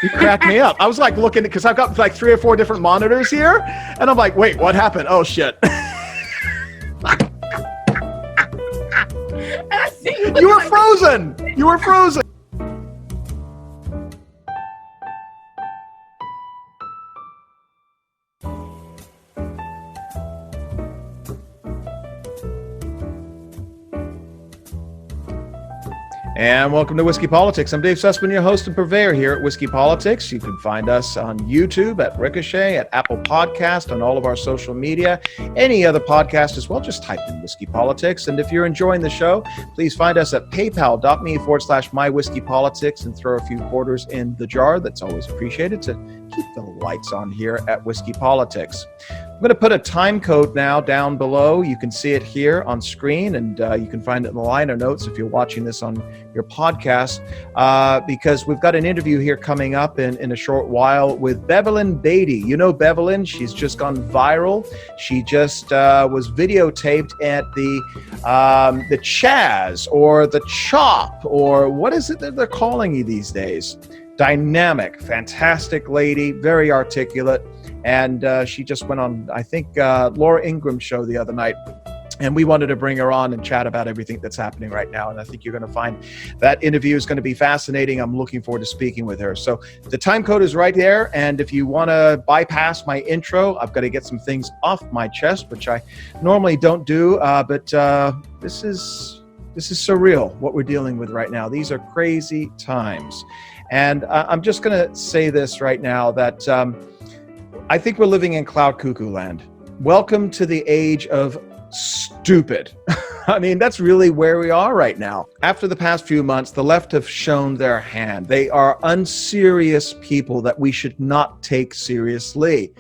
You cracked me up. I was like looking, because I've got like 3 or 4 different monitors here, and I'm like, wait, what happened? Oh, shit. You were frozen. You were frozen. And welcome to Whiskey Politics. I'm Dave Sussman, your host and purveyor here at Whiskey Politics. You can find us on YouTube, at Ricochet, at Apple Podcast, on all of our social media, any other podcast as well. Just type in Whiskey Politics. And if you're enjoying the show, please find us at paypal.me/mywhiskeypolitics and throw a few quarters in the jar. That's always appreciated to keep the lights on here at Whiskey Politics. I'm going to put a time code now down below. You can see it here on screen, and you can find it in the liner notes if you're watching this on your podcast, because we've got an interview here coming up in a short while with Bevelyn Beatty. You know Bevelyn, she's just gone viral. She just was videotaped at the CHAZ or the CHOP, or what is it that they're calling you these days? Dynamic, fantastic lady, very articulate. And she just went on, I think, Laura Ingram's show the other night. And we wanted to bring her on and chat about everything that's happening right now. And I think you're going to find that interview is going to be fascinating. I'm looking forward to speaking with her. So the time code is right there. And if you want to bypass my intro, I've got to get some things off my chest, which I normally don't do. But this is surreal, what we're dealing with right now. These are crazy times. And I'm just going to say this right now, that I think we're living in cloud cuckoo land. Welcome to the age of stupid. I mean, that's really where we are right now. After the past few months, the left have shown their hand. They are unserious people that we should not take seriously.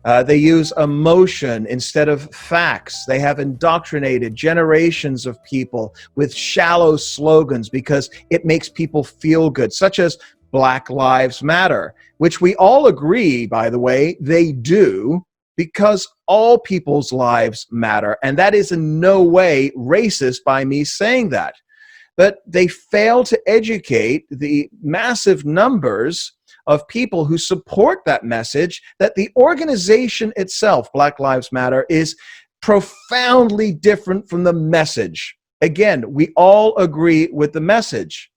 They use emotion instead of facts. They have indoctrinated generations of people with shallow slogans because it makes people feel good, such as Black Lives Matter, which we all agree, by the way, they do, because all people's lives matter. And that is in no way racist by me saying that. But they fail to educate the massive numbers of people who support that message, that the organization itself, Black Lives Matter, is profoundly different from the message. Again, we all agree with the message.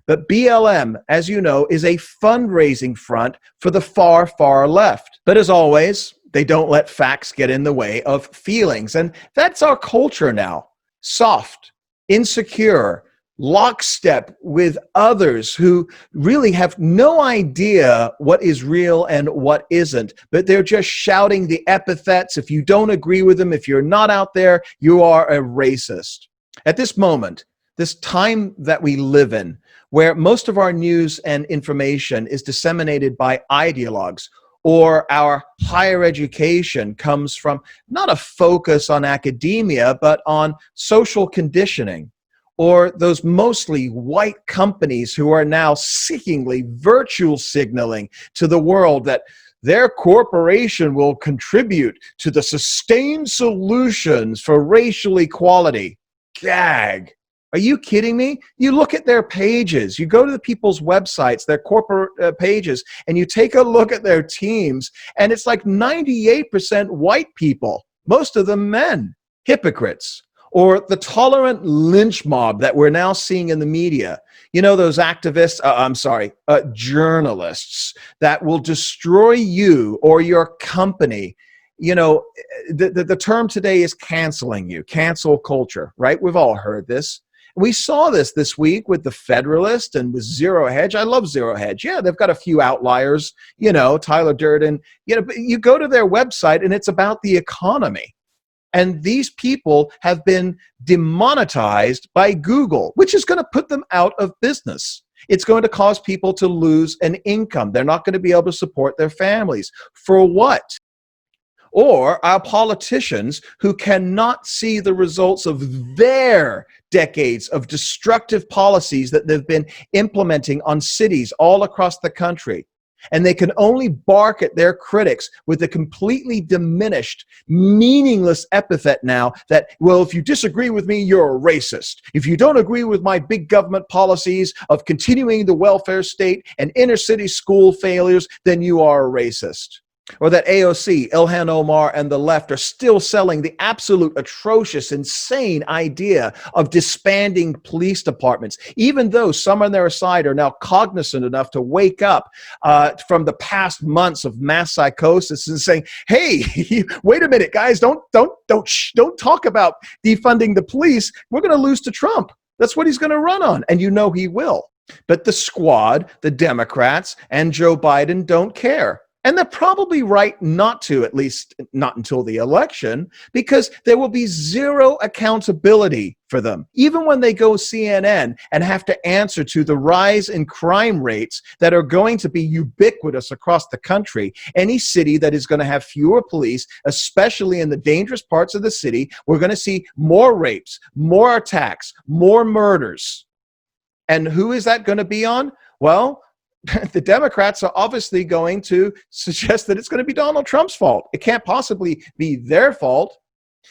But BLM, as you know, is a fundraising front for the far, far left. But as always, they don't let facts get in the way of feelings. And that's our culture now. Soft, insecure, lockstep with others who really have no idea what is real and what isn't, but they're just shouting the epithets. If you don't agree with them, if you're not out there, you are a racist. At this moment, this time that we live in, where most of our news and information is disseminated by ideologues, or our higher education comes from not a focus on academia, but on social conditioning, or those mostly white companies who are now seemingly virtual signaling to the world that their corporation will contribute to the sustained solutions for racial equality. Gag. Are you kidding me? You look at their pages, you go to the people's websites, their corporate pages, and you take a look at their teams, and it's like 98% white people, most of them men, hypocrites, or the tolerant lynch mob that we're now seeing in the media. You know, those activists, journalists that will destroy you or your company. You know, the term today is canceling you, cancel culture, right? We've all heard this. We saw this week with the Federalist and with Zero Hedge. I love Zero Hedge. Yeah, they've got a few outliers, you know, Tyler Durden. You know, but you go to their website and it's about the economy. And these people have been demonetized by Google, which is going to put them out of business. It's going to cause people to lose an income. They're not going to be able to support their families. For what? Or our politicians who cannot see the results of their decades of destructive policies that they've been implementing on cities all across the country. And they can only bark at their critics with a completely diminished, meaningless epithet now that, well, if you disagree with me, you're a racist. If you don't agree with my big government policies of continuing the welfare state and inner city school failures, then you are a racist. Or that AOC, Ilhan Omar, and the left are still selling the absolute atrocious, insane idea of disbanding police departments, even though some on their side are now cognizant enough to wake up from the past months of mass psychosis and saying, "Hey, wait a minute, guys! Don't talk about defunding the police. We're going to lose to Trump. That's what he's going to run on, and you know he will." But the squad, the Democrats, and Joe Biden don't care. And they're probably right not to, at least not until the election, because there will be zero accountability for them. Even when they go CNN and have to answer to the rise in crime rates that are going to be ubiquitous across the country, any city that is going to have fewer police, especially in the dangerous parts of the city, we're going to see more rapes, more attacks, more murders. And who is that going to be on? Well, the Democrats are obviously going to suggest that it's going to be Donald Trump's fault. It can't possibly be their fault.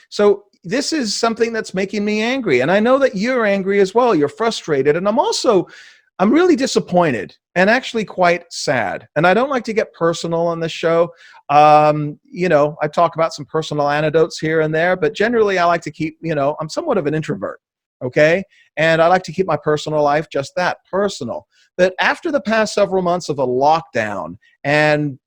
So this is something that's making me angry. And I know that you're angry as well. You're frustrated. And I'm really disappointed and actually quite sad. And I don't like to get personal on this show. I talk about some personal anecdotes here and there, but generally I like to keep, I'm somewhat of an introvert. Okay. And I like to keep my personal life just that, personal. But after the past several months of a lockdown and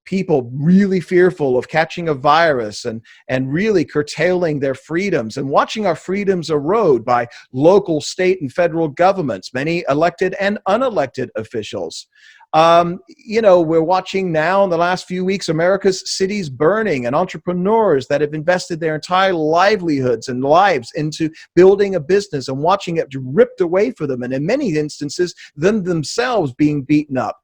people really fearful of catching a virus and really curtailing their freedoms and watching our freedoms erode by local, state, and federal governments, many elected and unelected officials. We're watching now in the last few weeks, America's cities burning and entrepreneurs that have invested their entire livelihoods and lives into building a business and watching it ripped away from them. And in many instances, them themselves being beaten up.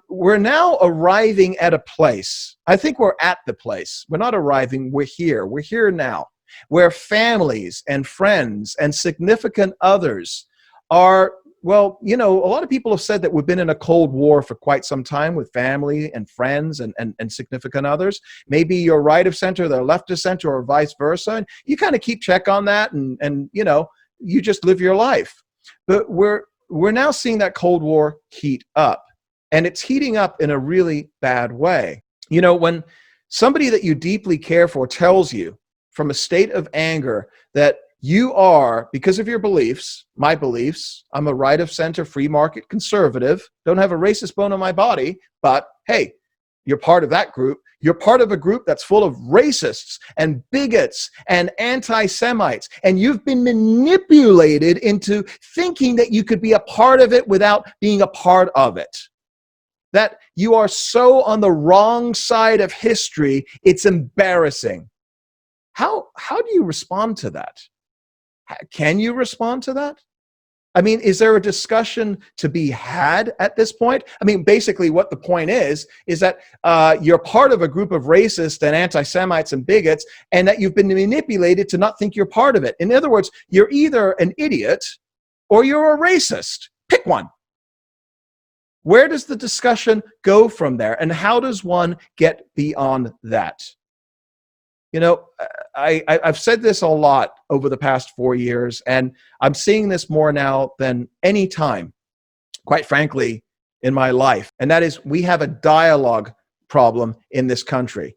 We're now arriving at a place. I think we're at the place. We're not arriving. We're here. We're here now, where families and friends and significant others are, well, a lot of people have said that we've been in a Cold War for quite some time with family and friends and significant others. Maybe you're right of center, they're left of center, or vice versa. And you kind of keep check on that and you just live your life. But we're now seeing that Cold War heat up. And it's heating up in a really bad way. When somebody that you deeply care for tells you from a state of anger that you are, because of your beliefs, my beliefs, I'm a right of center, free market conservative, don't have a racist bone in my body, but hey, you're part of that group. You're part of a group that's full of racists and bigots and anti-Semites, and you've been manipulated into thinking that you could be a part of it without being a part of it. That you are so on the wrong side of history, it's embarrassing. How do you respond to that? Can you respond to that? I mean, is there a discussion to be had at this point? I mean, basically what the point is that you're part of a group of racists and anti-Semites and bigots, and that you've been manipulated to not think you're part of it. In other words, you're either an idiot or you're a racist. Pick one. Where does the discussion go from there? And how does one get beyond that? I've said this a lot over the past 4 years, and I'm seeing this more now than any time, quite frankly, in my life. And that is, we have a dialogue problem in this country.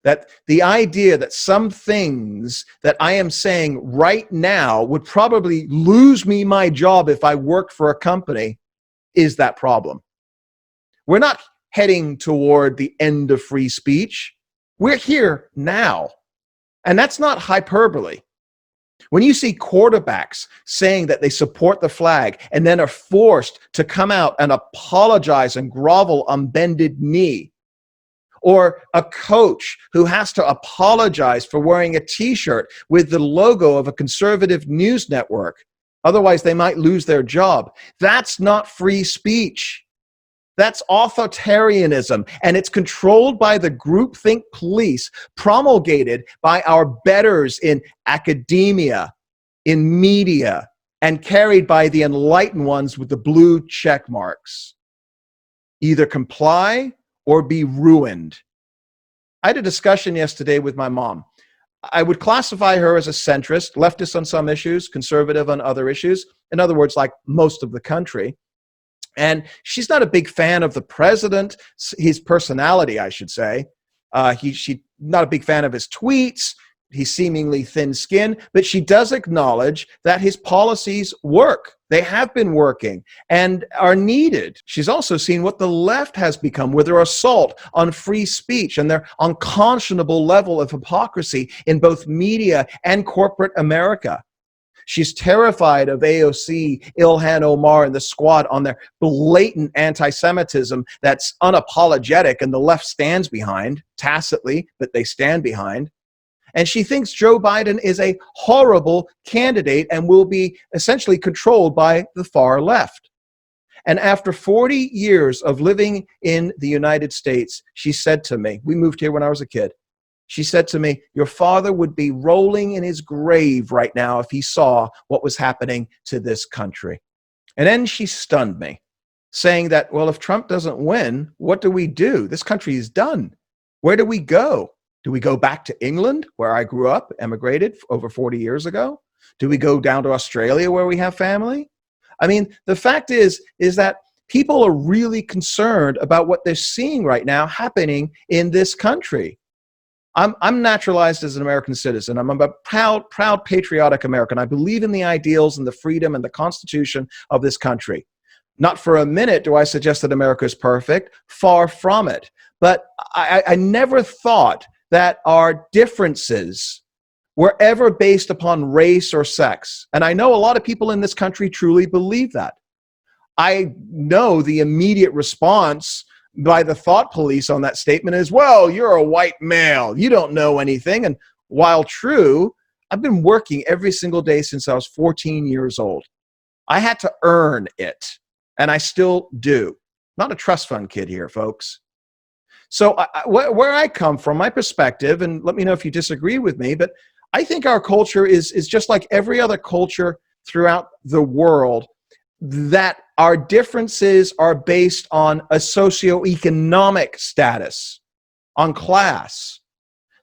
That the idea that some things that I am saying right now would probably lose me my job if I worked for a company is that problem. We're not heading toward the end of free speech. We're here now. And that's not hyperbole. When you see quarterbacks saying that they support the flag and then are forced to come out and apologize and grovel on bended knee, or a coach who has to apologize for wearing a t-shirt with the logo of a conservative news network, otherwise they might lose their job, that's not free speech. That's authoritarianism, and it's controlled by the groupthink police, promulgated by our betters in academia, in media, and carried by the enlightened ones with the blue check marks. either comply or be ruined. I had a discussion yesterday with my mom. I would classify her as a centrist, leftist on some issues, conservative on other issues. In other words, like most of the country. And she's not a big fan of the president, his personality, I should say. She's not a big fan of his tweets. He's seemingly thin-skinned, but she does acknowledge that his policies work. They have been working and are needed. She's also seen what the left has become with their assault on free speech and their unconscionable level of hypocrisy in both media and corporate America. She's terrified of AOC, Ilhan Omar, and the squad on their blatant anti-Semitism that's unapologetic and the left stands behind, tacitly, but they stand behind. And she thinks Joe Biden is a horrible candidate and will be essentially controlled by the far left. And after 40 years of living in the United States, she said to me, we moved here when I was a kid, she said to me, your father would be rolling in his grave right now if he saw what was happening to this country. And then she stunned me, saying that, well, if Trump doesn't win, what do we do? This country is done. Where do we go? Do we go back to England, where I grew up, emigrated over 40 years ago? Do we go down to Australia, where we have family? I mean, the fact is that people are really concerned about what they're seeing right now happening in this country. I'm naturalized as an American citizen. I'm a proud, patriotic American. I believe in the ideals and the freedom and the Constitution of this country. Not for a minute do I suggest that America is perfect. Far from it. But I never thought that our differences were ever based upon race or sex. And I know a lot of people in this country truly believe that. I know the immediate response by the thought police on that statement is, well, you're a white male, you don't know anything. And while true, I've been working every single day since I was 14 years old. I had to earn it, and I still do. Not a trust fund kid here, folks. So where I come from, my perspective, and let me know if you disagree with me, but I think our culture is just like every other culture throughout the world, that our differences are based on a socioeconomic status, on class.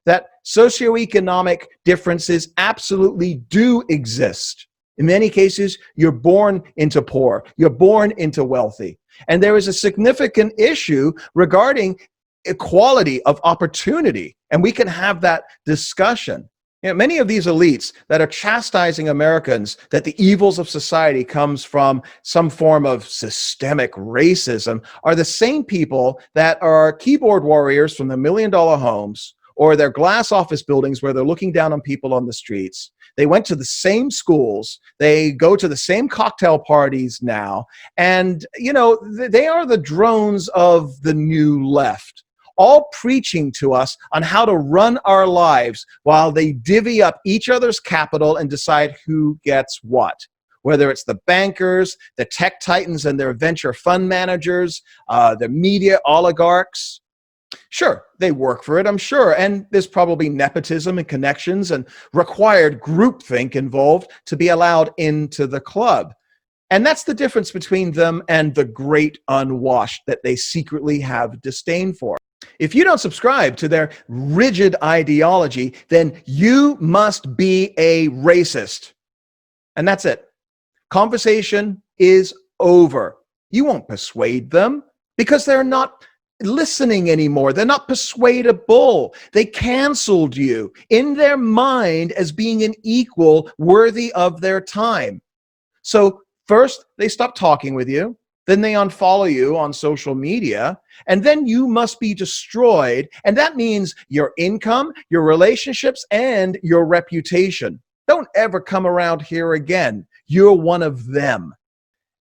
That socioeconomic differences absolutely do exist. In many cases, you're born into poor, you're born into wealthy. And there is a significant issue regarding equality of opportunity, and we can have that discussion. You know, many of these elites that are chastising Americans that the evils of society comes from some form of systemic racism are the same people that are keyboard warriors from the $1 million homes or their glass office buildings where they're looking down on people on the streets. They went to the same schools. They go to the same cocktail parties now. And, you know, they are the drones of the new left, all preaching to us on how to run our lives while they divvy up each other's capital and decide who gets what. Whether it's the bankers, the tech titans and their venture fund managers, the media oligarchs. Sure, they work for it, I'm sure. And there's probably nepotism and connections and required groupthink involved to be allowed into the club. And that's the difference between them and the great unwashed that they secretly have disdain for. If you don't subscribe to their rigid ideology, then you must be a racist. And that's it. Conversation is over. You won't persuade them because they're not listening anymore. They're not persuadable. They canceled you in their mind as being an equal worthy of their time. So first, they stop talking with you. Then they unfollow you on social media, and then you must be destroyed. And that means your income, your relationships, and your reputation. Don't ever come around here again. You're one of them.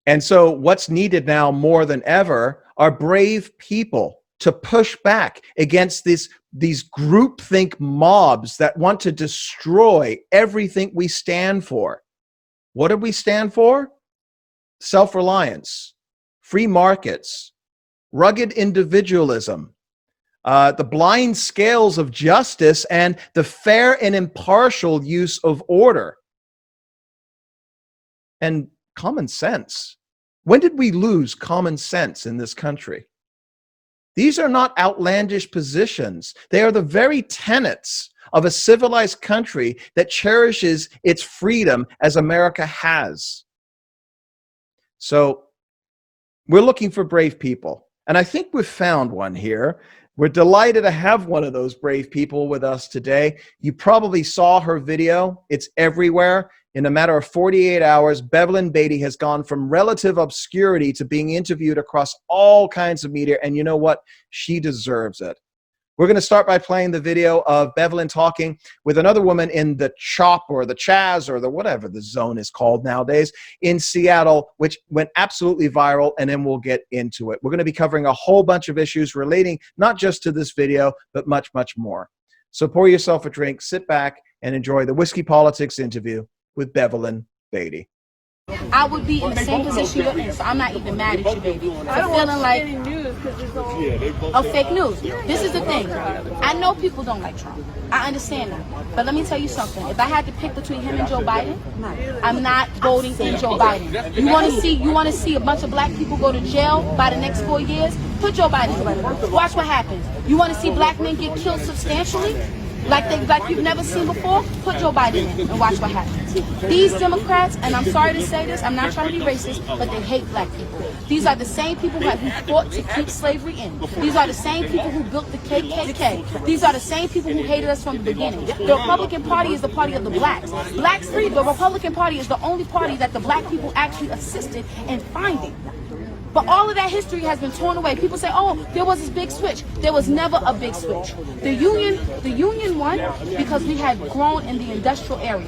And so what's needed now more than ever are brave people to push back against these groupthink mobs that want to destroy everything we stand for. What do we stand for? Self-reliance, free markets, rugged individualism, the blind scales of justice, and the fair and impartial use of order. And common sense. When did we lose common sense in this country? These are not outlandish positions. They are the very tenets of a civilized country that cherishes its freedom as America has. So we're looking for brave people. And I think we've found one here. We're delighted to have one of those brave people with us today. You probably saw her video. It's everywhere. In a matter of 48 hours, Bevelyn Beatty has gone from relative obscurity to being interviewed across all kinds of media. And you know what? She deserves it. We're going to start by playing the video of Bevelyn talking with another woman in the CHOP or the CHAZ or the whatever the zone is called nowadays in Seattle, which went absolutely viral, and then we'll get into it. We're going to be covering a whole bunch of issues relating not just to this video, but much, much more. So pour yourself a drink, sit back, and enjoy the Whiskey Politics interview with Bevelyn Beatty. I would be in the same position you're in, so I'm not even mad at you, baby. I'm feeling like fake news. This is the thing. I know people don't like Trump. I understand that. But let me tell you something. If I had to pick between him and Joe Biden, I'm not voting in Joe Biden. You want to see a bunch of black people go to jail by the next 4 years? Put Joe Biden in. Watch what happens. You want to see black men get killed substantially? Like you've never seen before, put Joe Biden in and watch what happens. These Democrats, and I'm sorry to say this, I'm not trying to be racist, but they hate black people. These are the same people who fought to keep slavery in. These are the same people who built the KKK. These are the same people who hated us from the beginning. The Republican Party is the party of the blacks. Blacks free, the Republican Party is the only party that the black people actually assisted in finding. But all of that history has been torn away. People say, oh, there was this big switch. There was never a big switch. The Union won because we had grown in the industrial era.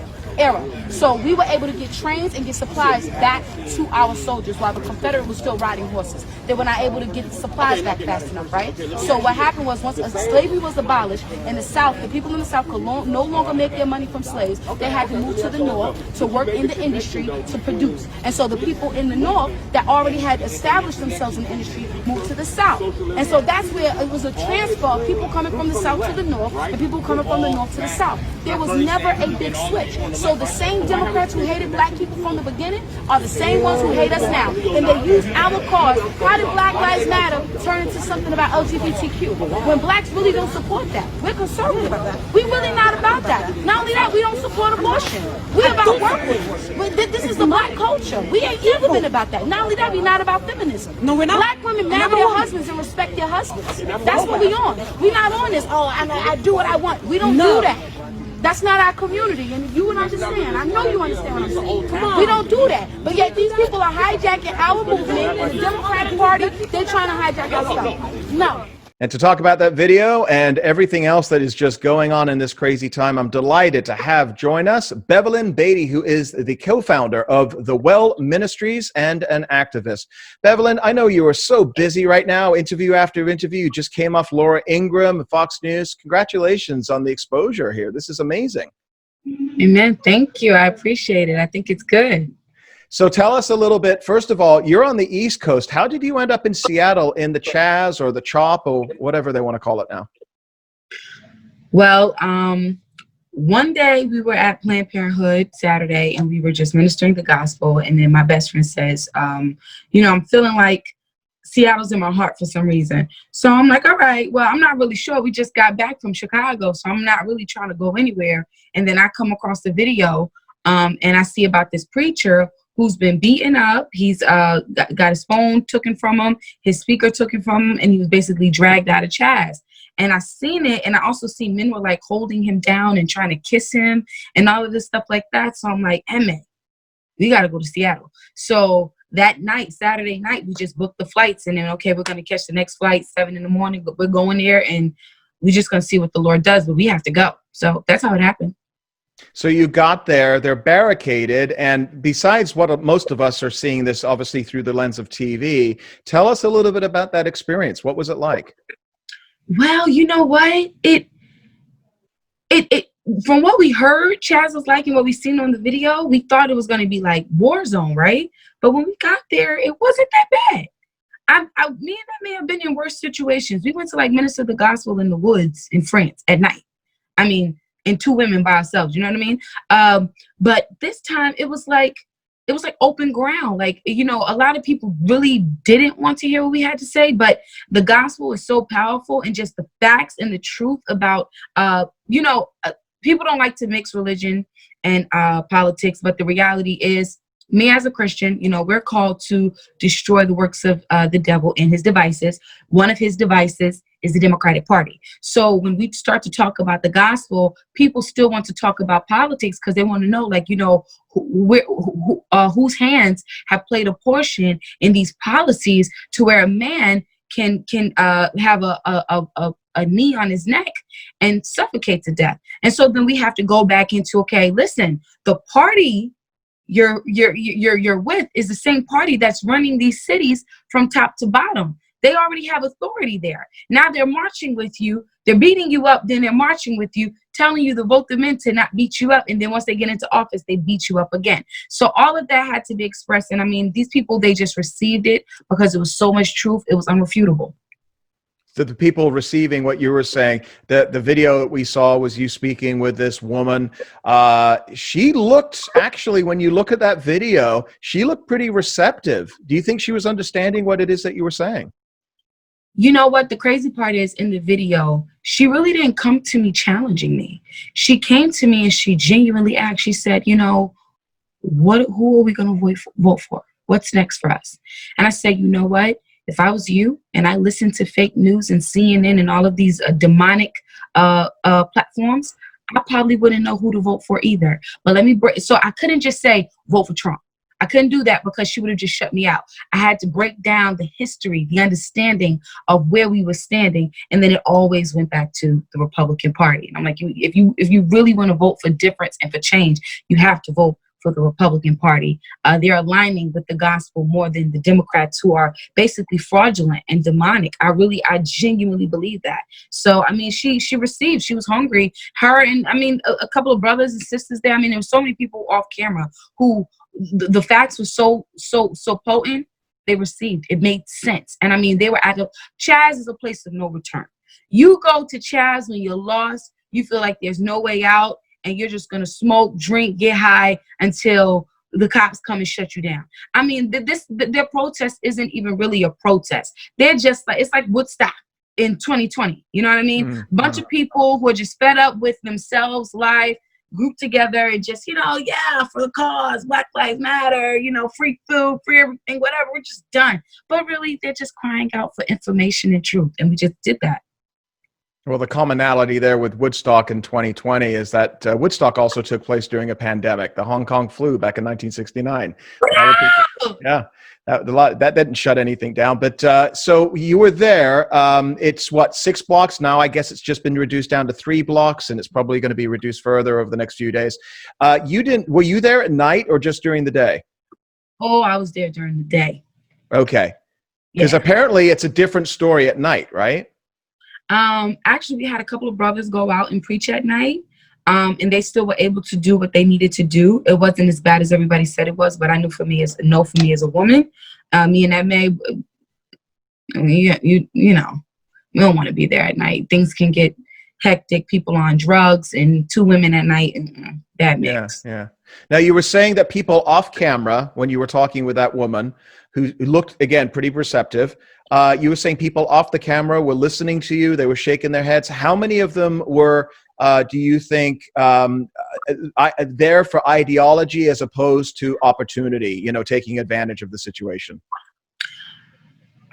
So we were able to get trains and get supplies back to our soldiers while the Confederate was still riding horses. They were not able to get the supplies back fast enough, right? So what happened was once slavery was abolished in the South, the people in the South could no longer make their money from slaves. They had to move to the North to work in the industry to produce. And so the people in the North that already had established themselves in the industry moved to the South. And so that's where it was a transfer of people coming from the South to the North and people coming from the North to the South. There was never a big switch. So the same Democrats who hated black people from the beginning are the same ones who hate us now. And they use our cause. How did Black Lives Matter turn into something about LGBTQ? When blacks really don't support that. We're conservative. We're really not about that. Not only that, we don't support abortion. We're about workers. This is the black culture. We ain't ever been about that. Not only that, we're not about feminism. No, we're not. Black women marry their husbands and respect their husbands. That's what we on. We're not on this, oh, I do what I want. We don't do that. That's not our community, and you would understand. I know you understand what I'm saying. Come on. We don't do that. But yet these people are hijacking our movement, and the Democratic Party, they're trying to hijack our stuff. No. And to talk about that video and everything else that is just going on in this crazy time, I'm delighted to have join us Bevelyn Beatty, who is the co-founder of the Well Ministries and an activist. Bevelyn, I know you are so busy right now, interview after interview. You just came off Laura Ingraham, Fox News. Congratulations on the exposure here. This is amazing. Amen. Thank you. I appreciate it. I think it's good. So tell us a little bit, first of all, you're on the East Coast. How did you end up in Seattle in the CHAZ or the CHOP or whatever they want to call it now? Well, one day we were at Planned Parenthood Saturday and we were just ministering the gospel. And then my best friend says, you know, I'm feeling like Seattle's in my heart for some reason. So I'm like, all right, well, I'm not really sure. We just got back from Chicago, so I'm not really trying to go anywhere. And then I come across the video and I see about this preacher who's been beaten up. He's got his phone taken from him, his speaker taken from him, and he was basically dragged out of CHAZ. And I seen it, and I also see men were like holding him down and trying to kiss him and all of this stuff like that. So I'm like, Emmett, we got to go to Seattle. So that night, Saturday night, we just booked the flights, and then, okay, we're going to catch the next flight, 7 in the morning, but we're going there, and we're just going to see what the Lord does, but we have to go. So that's how it happened. So you got there, they're barricaded, and besides what most of us are seeing this obviously through the lens of TV, tell us a little bit about that experience. What was it like? Well, you know what? It from what we heard CHAZ was like and what we seen on the video, we thought it was going to be like war zone, right? But when we got there, it wasn't that bad. Me and that man have been in worse situations. We went to like minister the gospel in the woods in France at night. I mean, and 2 women by ourselves, you know what I mean? But this time it was like it was like open ground. Like, you know, a lot of people really didn't want to hear what we had to say, but the gospel is so powerful, and just the facts and the truth about, you know, people don't like to mix religion and politics, but the reality is, me as a Christian, you know, we're called to destroy the works of the devil and his devices. One of his devices is the Democratic Party. So when we start to talk about the gospel, people still want to talk about politics because they want to know, like, you know, whose hands have played a portion in these policies to where a man can have a knee on his neck and suffocate to death. And so then we have to go back into, okay, listen, the party you're with is the same party that's running these cities from top to bottom. They already have authority there. Now they're marching with you. They're beating you up. Then they're marching with you, telling you to vote them in to not beat you up. And then once they get into office, they beat you up again. So all of that had to be expressed. And I mean, these people, they just received it because it was so much truth. It was unrefutable. So the people receiving what you were saying, the video that we saw was you speaking with this woman. She looked, actually, when you look at that video, she looked pretty receptive. Do you think she was understanding what it is that you were saying? You know what? The crazy part is, in the video, she really didn't come to me challenging me. She came to me and she genuinely asked, she said, you know, who are we going to vote for? What's next for us? And I said, you know what? If I was you and I listened to fake news and CNN and all of these demonic platforms, I probably wouldn't know who to vote for either. But let me break. So I couldn't just say vote for Trump. I couldn't do that because she would have just shut me out. I had to break down the history, the understanding of where we were standing, and then it always went back to the Republican Party. And I'm like, if you really want to vote for difference and for change, you have to vote for the Republican Party. They're aligning with the gospel more than the Democrats, who are basically fraudulent and demonic. I genuinely believe that. So, I mean, she received, she was hungry. Her and, I mean, a couple of brothers and sisters there. I mean, there were so many people off camera who the facts were so potent. They received. It made sense. And I mean, they were at CHAZ is a place of no return. You go to CHAZ when you're lost, you feel like there's no way out, and you're just going to smoke, drink, get high until the cops come and shut you down. I mean, their protest isn't even really a protest. They're just like, it's like Woodstock in 2020. You know what I mean? Mm-hmm. Bunch of people who are just fed up with themselves, life, grouped together and just, you know, yeah, for the cause, Black Lives Matter, you know, free food, free everything, whatever, we're just done. But really, they're just crying out for information and truth. And we just did that. Well, the commonality there with Woodstock in 2020 is that Woodstock also took place during a pandemic, the Hong Kong flu back in 1969. Yeah, that didn't shut anything down. But so you were there. It's what, 6 blocks now? I guess it's just been reduced down to 3 blocks, and it's probably going to be reduced further over the next few days. Were you there at night or just during the day? Oh, I was there during the day. Okay, because apparently it's a different story at night, right? Actually, we had a couple of brothers go out and preach at night, and they still were able to do what they needed to do. It wasn't as bad as everybody said it was, but I knew for me as a woman, me and that man, I mean, you know, we don't want to be there at night. Things can get hectic. People on drugs, and 2 women at night, and that mix. Yeah. Now, you were saying that people off camera, when you were talking with that woman who looked, again, pretty receptive, you were saying people off the camera were listening to you. They were shaking their heads. How many of them were, do you think, there for ideology as opposed to opportunity, you know, taking advantage of the situation?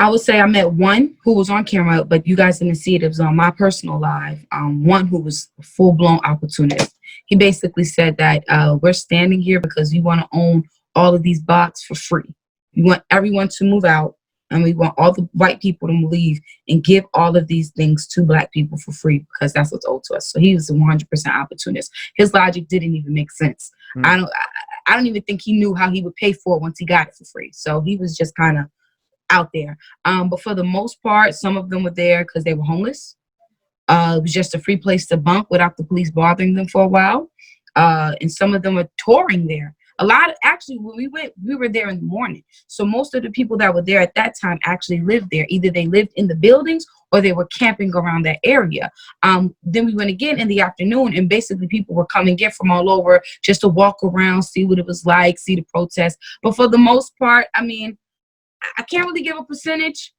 I would say I met one who was on camera, but you guys didn't see it. It was on my personal live. One who was a full-blown opportunist. He basically said that we're standing here because we want to own all of these bots for free. We want everyone to move out, and we want all the white people to leave and give all of these things to Black people for free because that's what's owed to us. So he was a 100% opportunist. His logic didn't even make sense. I don't even think he knew how he would pay for it once he got it for free. So he was just kind of out there. But for the most part, some of them were there because they were homeless. It was just a free place to bunk without the police bothering them for a while. And some of them were touring there. Actually, when we went, we were there in the morning. So most of the people that were there at that time actually lived there. Either they lived in the buildings or they were camping around that area. Then we went again in the afternoon, and basically people were coming in from all over just to walk around, see what it was like, see the protest. But for the most part, I mean, I can't really give a percentage,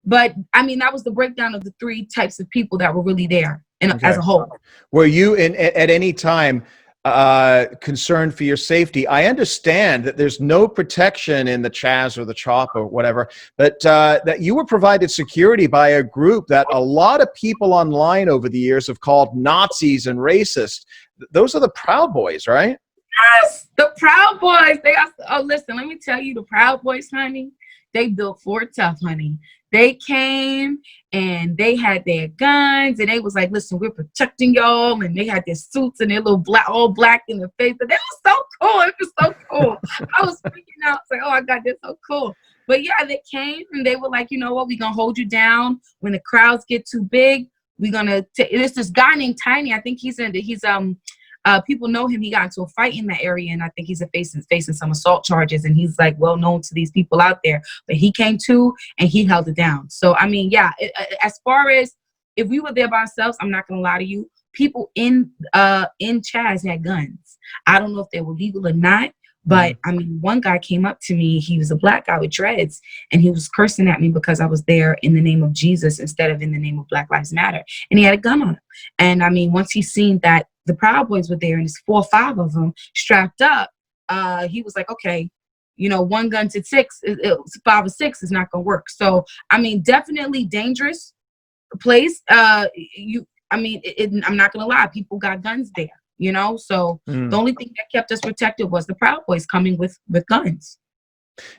but I mean, that was the breakdown of the three types of people that were really there as a whole. Were you at any time concerned for your safety? I understand that there's no protection in the CHAZ or the CHOP or whatever, but that you were provided security by a group that a lot of people online over the years have called Nazis and racist. Those are the Proud Boys, right? Yes, the Proud Boys. They are. Oh, listen, let me tell you, the Proud Boys, honey, they built Fort Tough, honey. They came and they had their guns and they was like, listen, we're protecting y'all. And they had their suits and their little all black in the face. And that was so cool. It was so cool. I was freaking out. It's like, oh my God, they're so cool. But yeah, they came and they were like, you know what? We're going to hold you down. When the crowds get too big, we're going to, there's this guy named Tiny. I think he's people know him. He got into a fight in that area, and I think he's facing some assault charges. And he's like well known to these people out there. But he came too, and he held it down. So I mean, yeah. As far as if we were there by ourselves, I'm not gonna lie to you. People in CHAZ had guns. I don't know if they were legal or not. But I mean, one guy came up to me. He was a black guy with dreads, and he was cursing at me because I was there in the name of Jesus instead of in the name of Black Lives Matter. And he had a gun on him. And I mean, once he seen that the Proud Boys were there and there's 4 or 5 of them strapped up, he was like, okay, you know, 1 gun to 6, 5 or 6 is not gonna work. So I mean, definitely dangerous place. I'm not gonna lie, people got guns there. You know, so the only thing that kept us protected was the Proud Boys coming with guns.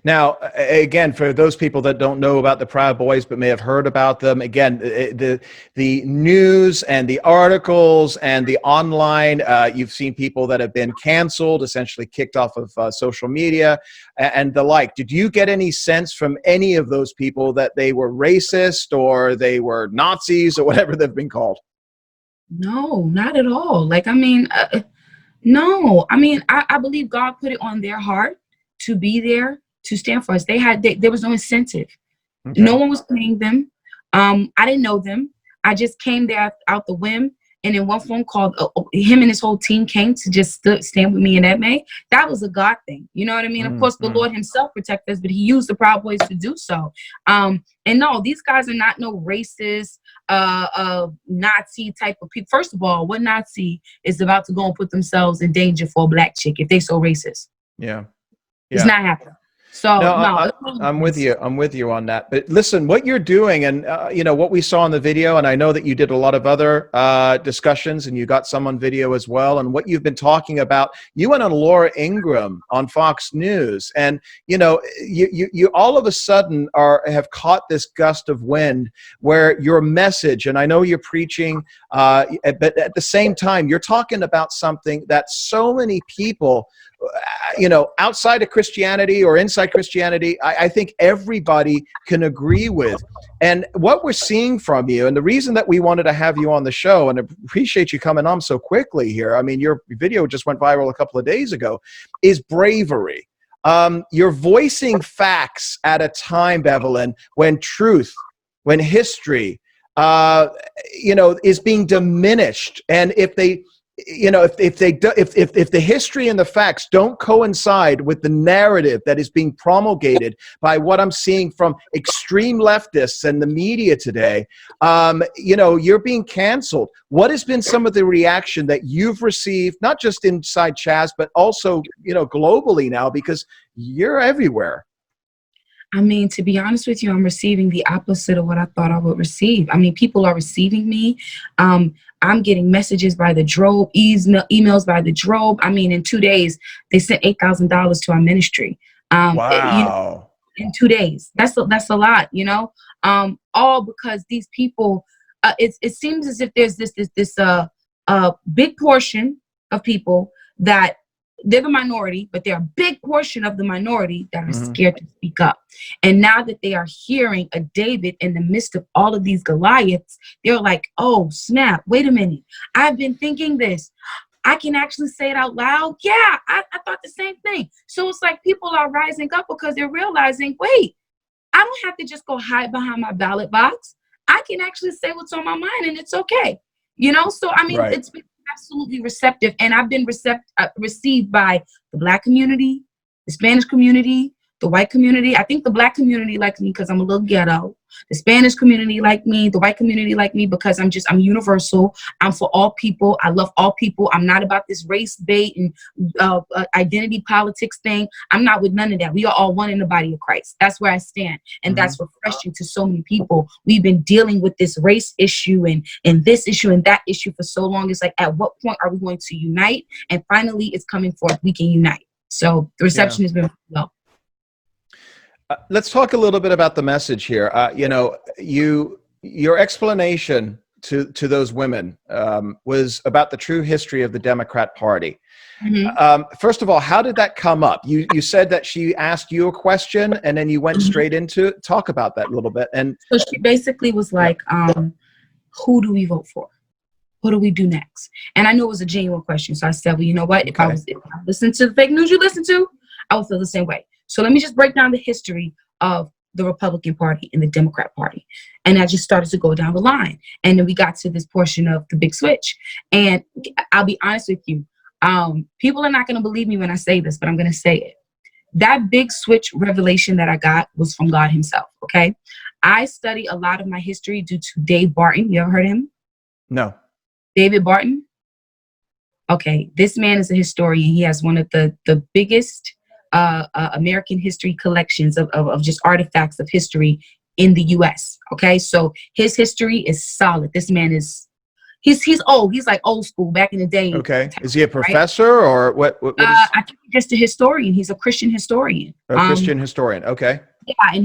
Now, again, for those people that don't know about the Proud Boys but may have heard about them, again, the news and the articles and the online, you've seen people that have been canceled, essentially kicked off of social media and the like. Did you get any sense from any of those people that they were racist or they were Nazis or whatever they've been called? No, not at all. Like, I mean, no. I mean, I believe God put it on their heart to be there, to stand for us. There was no incentive. Okay. No one was paying them. I didn't know them. I just came there out the whim. And in one phone call, him and his whole team came to just stand with me in that May. That was a God thing. You know what I mean? Of course, the Lord himself protected us, but he used the Proud Boys to do so. And no, these guys are not no racist, Nazi type of people. First of all, what Nazi is about to go and put themselves in danger for a black chick if they so racist? Yeah. It's not happening. So no, I'm with you. I'm with you on that. But listen, what you're doing, and you know what we saw in the video, and I know that you did a lot of other discussions, and you got some on video as well. And what you've been talking about, you went on Laura Ingraham on Fox News, and you know, you all of a sudden have caught this gust of wind where your message, and I know you're preaching, but at the same time, you're talking about something that so many people, you know, outside of Christianity or inside Christianity, I think everybody can agree with. And what we're seeing from you, and the reason that we wanted to have you on the show, and appreciate you coming on so quickly here, I mean, your video just went viral a couple of days ago, is bravery. You're voicing facts at a time, Bevelyn, when truth, when history, you know, is being diminished. And if they, you know, if the history and the facts don't coincide with the narrative that is being promulgated by what I'm seeing from extreme leftists and the media today, you know, you're being canceled. What has been some of the reaction that you've received, not just inside CHAZ, but also, you know, globally now, because you're everywhere? I mean, to be honest with you, I'm receiving the opposite of what I thought I would receive. I mean, people are receiving me. I'm getting messages by the drove, emails by the drove. I mean, in 2 days, they sent $8,000 to our ministry. Wow. You know, in 2 days. That's a lot, you know, all because these people, it seems as if there's this big portion of people that they're the minority, but they're a big portion of the minority that are scared to speak up. And now that they are hearing a David in the midst of all of these Goliaths, they're like, oh, snap, wait a minute. I've been thinking this. I can actually say it out loud. Yeah, I thought the same thing. So it's like people are rising up because they're realizing, wait, I don't have to just go hide behind my ballot box. I can actually say what's on my mind and it's okay. You know, so I mean, Right. it's been absolutely receptive, and I've been received by the Black community, the Spanish community, the white community. I think the Black community likes me because I'm a little ghetto. The Spanish community like me. The white community like me because I'm universal. I'm for all people. I love all people. I'm not about this race bait and identity politics thing. I'm not with none of that. We are all one in the body of Christ. That's where I stand. And that's refreshing to so many people. We've been dealing with this race issue and this issue and that issue for so long. It's like, at what point are we going to unite? And finally, it's coming forth. We can unite. So the reception has been well. Let's talk a little bit about the message here. Your explanation to those women was about the true history of the Democrat Party. First of all, how did that come up? You said that she asked you a question and then you went straight into it. Talk about that a little bit. And so she basically was like, who do we vote for? What do we do next? And I knew it was a genuine question. So I said, well, you know what? If I listened to the fake news you listen to, I would feel the same way. So let me just break down the history of the Republican Party and the Democrat Party. And I just started to go down the line. And then we got to this portion of the big switch. And I'll be honest with you, people are not going to believe me when I say this, but I'm going to say it. That big switch revelation that I got was from God himself, okay? I study a lot of my history due to Dave Barton. You ever heard of him? No. David Barton? Okay, this man is a historian. He has one of the biggest American history collections of just artifacts of history in the U.S. Okay, so his history is solid. This man is he's old. He's like old school back in the day. Okay, is he a professor or what is... I think he's just a historian. He's a Christian historian. A Christian historian. Okay. Yeah, and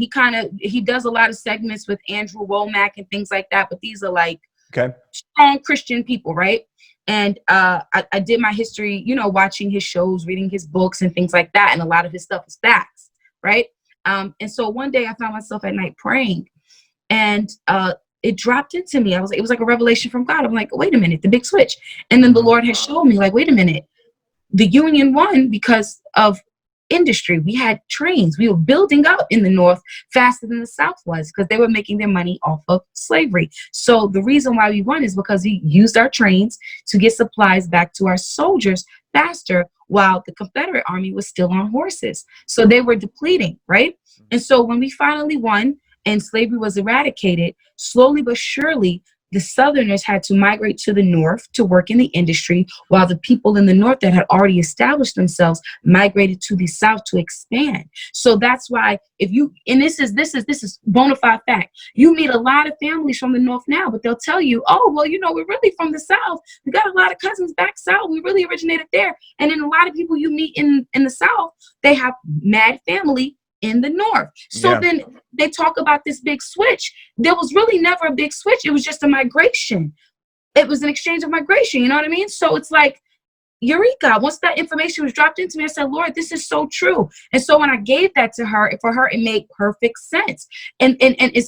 he does a lot of segments with Andrew Womack and things like that. But these are like strong Christian people, right? And I did my history, you know, watching his shows, reading his books and things like that. And a lot of his stuff is facts, right? And so one day I found myself at night praying and it dropped into me. It was like a revelation from God. I'm like, wait a minute, the big switch. And then the Lord has showed me like, wait a minute, the Union won because of industry. We had trains. We were building up in the North faster than the South was because they were making their money off of slavery. So the reason why we won is because we used our trains to get supplies back to our soldiers faster while the Confederate Army was still on horses. So they were depleting, right? And so when we finally won and slavery was eradicated, slowly but surely, the Southerners had to migrate to the North to work in the industry, while the people in the North that had already established themselves migrated to the South to expand. So that's why and this is bona fide fact. You meet a lot of families from the North now, but they'll tell you, oh, well, you know, we're really from the South. We got a lot of cousins back South. We really originated there. And then a lot of people you meet in the South, they have mad family in the North. So then they talk about this big switch. There was really never a big switch. It was just a migration. It was an exchange of migration. You know what I mean? So it's like, Eureka. Once that information was dropped into me, I said, Lord, this is so true. And so when I gave that to her, for her, it made perfect sense. And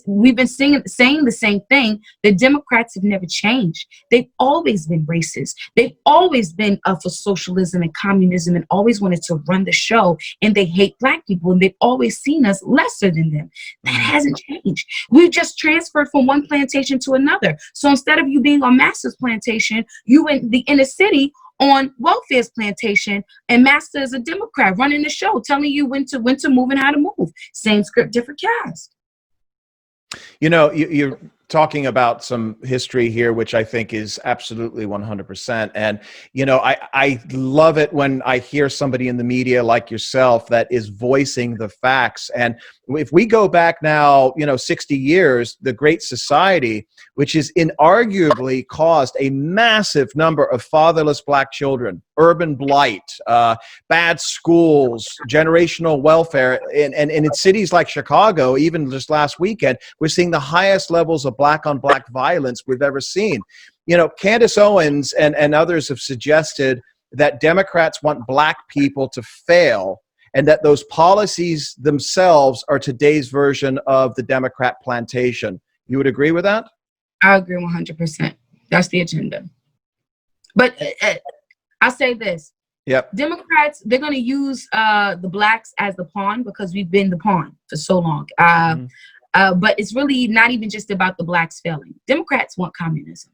we've been saying the same thing. The Democrats have never changed. They've always been racist. They've always been for socialism and communism and always wanted to run the show. And they hate Black people. And they've always seen us lesser than them. That hasn't changed. We've just transferred from one plantation to another. So instead of you being on Master's plantation, you in the inner city on Welfare's plantation, and Master is a Democrat running the show, telling you when to move and how to move. Same script, different cast. You know, you're talking about some history here, which I think is absolutely 100%. And, you know, I love it when I hear somebody in the media like yourself that is voicing the facts. And if we go back now, 60 years, the Great Society, which has inarguably caused a massive number of fatherless Black children, urban blight, bad schools, generational welfare. And in cities like Chicago, even just last weekend, we're seeing the highest levels of Black on Black violence we've ever seen. Candace Owens and others have suggested that Democrats want Black people to fail, and that those policies themselves are today's version of the Democrat plantation. You would agree with that? I agree 100%. That's the agenda. But I'll say this. Yep. Democrats, they're going to use the Blacks as the pawn because we've been the pawn for so long. But it's really not even just about the blacks failing. Democrats want communism.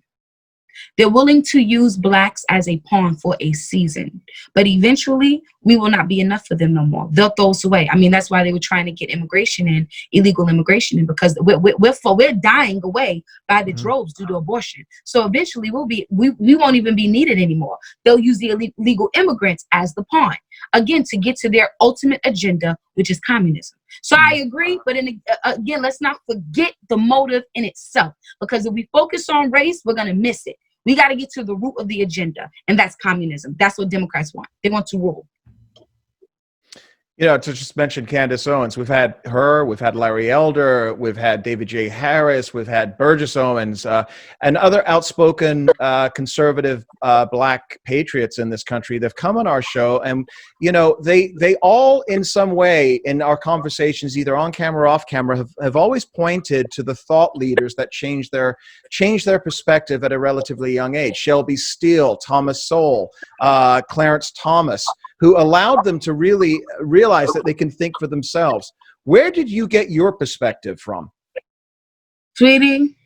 They're willing to use blacks as a pawn for a season, but eventually we will not be enough for them no more. They'll throw us away. I mean, that's why they were trying to get immigration in, illegal immigration in, because we're dying away by the droves due to abortion. So eventually we won't even be needed anymore. They'll use the illegal immigrants as the pawn, again, to get to their ultimate agenda, which is communism. So I agree, but again, let's not forget the motive in itself, because if we focus on race, we're going to miss it. We got to get to the root of the agenda, and that's communism. That's what Democrats want. They want to rule. You know, to just mention Candace Owens, we've had her, we've had Larry Elder, we've had David J. Harris, we've had Burgess Owens, and other outspoken conservative black patriots in this country. They've come on our show, and you know, they all in some way in our conversations, either on camera or off camera, have always pointed to the thought leaders that changed their perspective at a relatively young age. Shelby Steele, Thomas Sowell, Clarence Thomas, who allowed them to really realize that they can think for themselves. Where did you get your perspective from? Sweetie,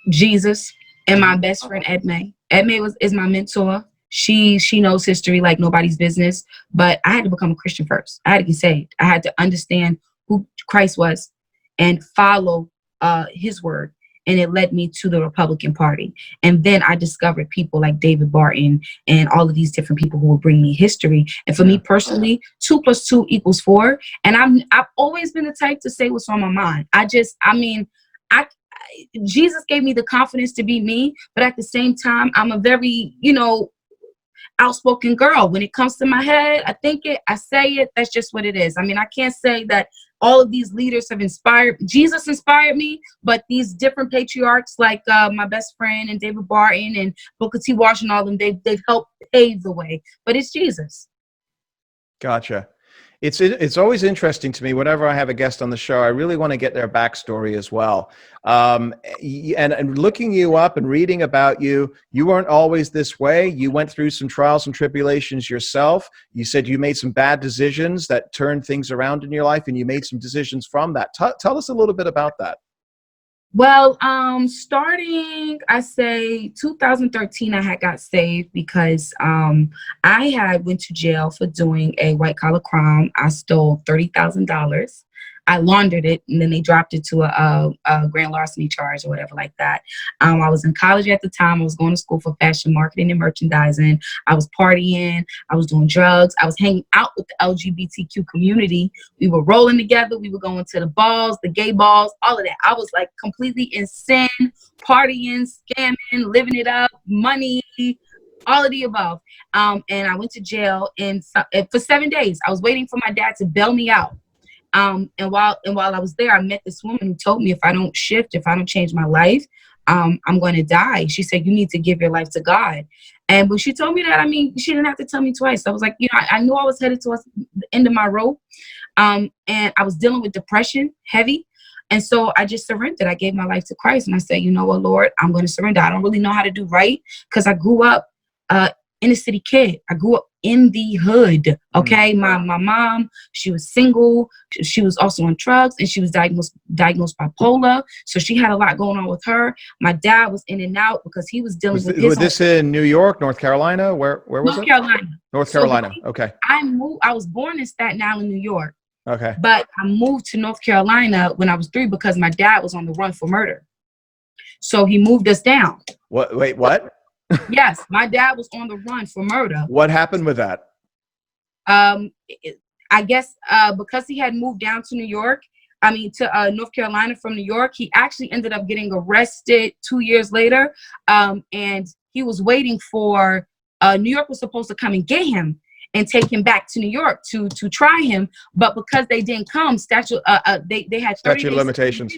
Jesus, and my best friend Edme. Edme is my mentor. She knows history like nobody's business, but I had to become a Christian first. I had to get saved. I had to understand who Christ was and follow his word. And it led me to the Republican Party. And then I discovered people like David Barton and all of these different people who will bring me history. And for me personally, 2 + 2 = 4. And I've always been the type to say what's on my mind. Jesus gave me the confidence to be me, but at the same time, I'm a very, outspoken girl. When it comes to my head, I think it, I say it, that's just what it is. I mean, I can't say that all of these leaders have Jesus inspired me, but these different patriarchs like my best friend and David Barton and Booker T. Washington, all of them, they've helped pave the way, but it's Jesus. Gotcha. It's always interesting to me whenever I have a guest on the show. I really want to get their backstory as well. And looking you up and reading about you, you weren't always this way. You went through some trials and tribulations yourself. You said you made some bad decisions that turned things around in your life, and you made some decisions from that. Tell us a little bit about that. Well, starting, I say 2013, I had got saved because I had went to jail for doing a white collar crime. I stole $30,000. I laundered it, and then they dropped it to a grand larceny charge or whatever like that. I was in college at the time. I was going to school for fashion marketing and merchandising. I was partying. I was doing drugs. I was hanging out with the LGBTQ community. We were rolling together. We were going to the balls, the gay balls, all of that. I was like completely in sin, partying, scamming, living it up, money, all of the above. And I went to jail for 7 days. I was waiting for my dad to bail me out. And while I was there, I met this woman who told me if I don't shift, if I don't change my life, I'm going to die. She said, you need to give your life to God. And when she told me that, I mean, she didn't have to tell me twice. I was like, I knew I was headed towards the end of my rope. And I was dealing with depression, heavy. And so I just surrendered. I gave my life to Christ. And I said, you know what, Lord, I'm going to surrender. I don't really know how to do right because I grew up inner city kid. I grew up in the hood. Okay. My mom, she was single. She was also on drugs, and she was diagnosed bipolar. So she had a lot going on with her. My dad was in and out because he was dealing with his. Was this in New York, North Carolina? Where was it? North Carolina. North Carolina. Okay. I was born in Staten Island, New York. Okay. But I moved to North Carolina when I was 3 because my dad was on the run for murder. So he moved us down. What? Wait, what? Yes, my dad was on the run for murder. What happened with that? I guess because he had moved down to to North Carolina from New York, he actually ended up getting arrested 2 years later. And he was waiting for New York was supposed to come and get him and take him back to New York to try him. But because they didn't come, they had 30 statute of days limitations.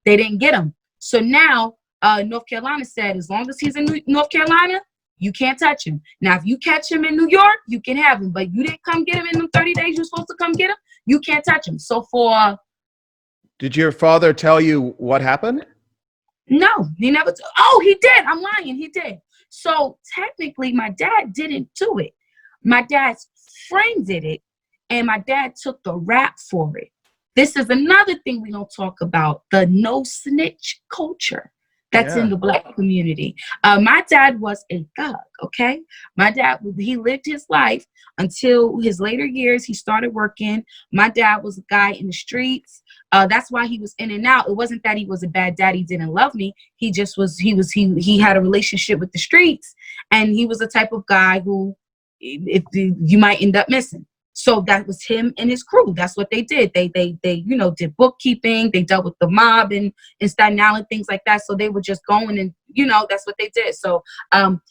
They didn't get him. So now North Carolina said, as long as he's in North Carolina, you can't touch him. Now, if you catch him in New York, you can have him. But you didn't come get him in them 30 days you're supposed to come get him, you can't touch him. So Did your father tell you what happened? No, he never. Oh, he did. I'm lying. He did. So technically, my dad didn't do it. My dad's friend did it, and my dad took the rap for it. This is another thing we don't talk about, the no snitch culture that's in the Black community. My dad was a thug, okay? My dad, he lived his life until his later years. He started working. My dad was a guy in the streets. That's why he was in and out. It wasn't that he was a bad dad, he didn't love me. He just was, he had a relationship with the streets, and he was the type of guy who if you might end up missing. So that was him and his crew. That's what they did. They you know, did bookkeeping. They dealt with the mob and Staten Island, things like that. So they were just going, and you know, that's what they did. So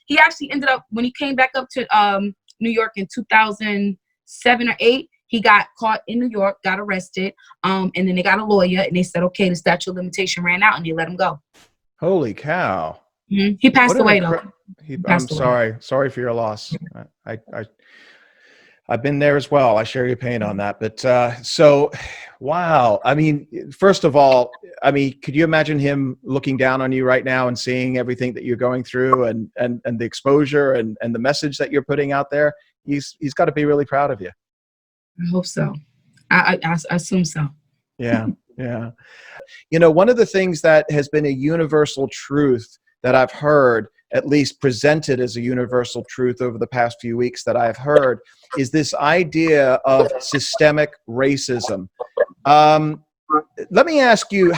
he actually ended up, when he came back up to New York in 2007 or 8, he got caught in New York, got arrested, and then they got a lawyer, and they said, okay, the statute of limitation ran out, and they let him go. Holy cow! Mm-hmm. He passed away though. I'm sorry for your loss. I've been there as well. I share your pain on that. But so, wow. I mean, first of all, I mean, could you imagine him looking down on you right now and seeing everything that you're going through and the exposure and the message that you're putting out there? He's got to be really proud of you. I hope so. I assume so. Yeah, yeah. You know, one of the things that has been a universal truth that I've heard, at least presented as a universal truth over the past few weeks that I've heard, is this idea of systemic racism. Let me ask you,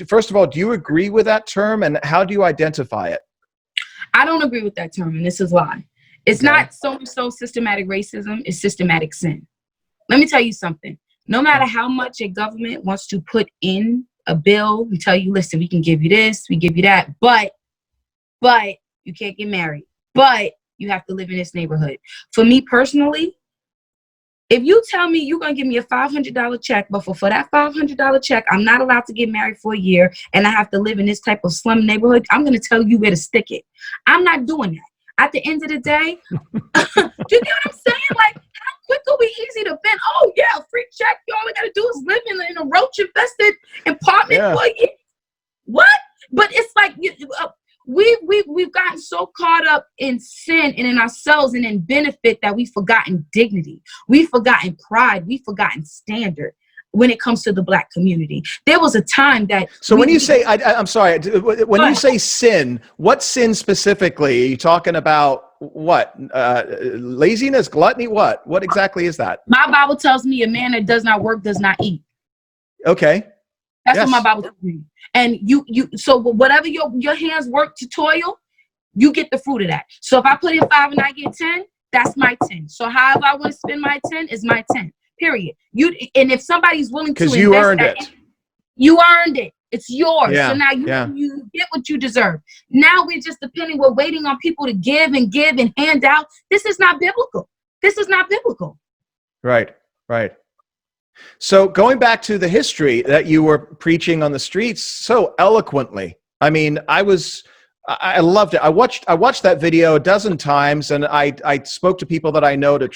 first of all, do you agree with that term, and how do you identify it? I don't agree with that term, and this is why. It's not so systematic racism, it's systematic sin. Let me tell you something. No matter how much a government wants to put in a bill and tell you, listen, we can give you this, we give you that, but you can't get married, but you have to live in this neighborhood. For me personally, if you tell me you're going to give me a $500 check, but for that $500 check, I'm not allowed to get married for a year and I have to live in this type of slum neighborhood, I'm going to tell you where to stick it. I'm not doing that. At the end of the day, do you get what I'm saying? Like, how quick are we easy to bend? Oh, yeah, free check. You all we got to do is live in a roach-infested apartment for a year. What? But it's like, we've gotten so caught up in sin and in ourselves and in benefit that we've forgotten dignity. We've forgotten pride. We've forgotten standard when it comes to the Black community. There was a time that... So when you say, I'm sorry, when you say sin, what sin specifically? Are you talking about what? Laziness, gluttony, what? What exactly is that? My Bible tells me a man that does not work does not eat. Okay. That's what my Bible tells me. And so whatever your hands work to toil, you get the fruit of that. So if I put in 5 and I get 10, that's my 10. So however I want to spend my 10 is my 10. Period. And if somebody's willing to invest, you earned it. You earned it. It's yours. Yeah, so now you get what you deserve. Now we're just depending. We're waiting on people to give and hand out. This is not biblical. This is not biblical. Right. Right. So going back to the history that you were preaching on the streets so eloquently, I mean, I loved it. I watched that video a dozen times, and I spoke to people that I know to,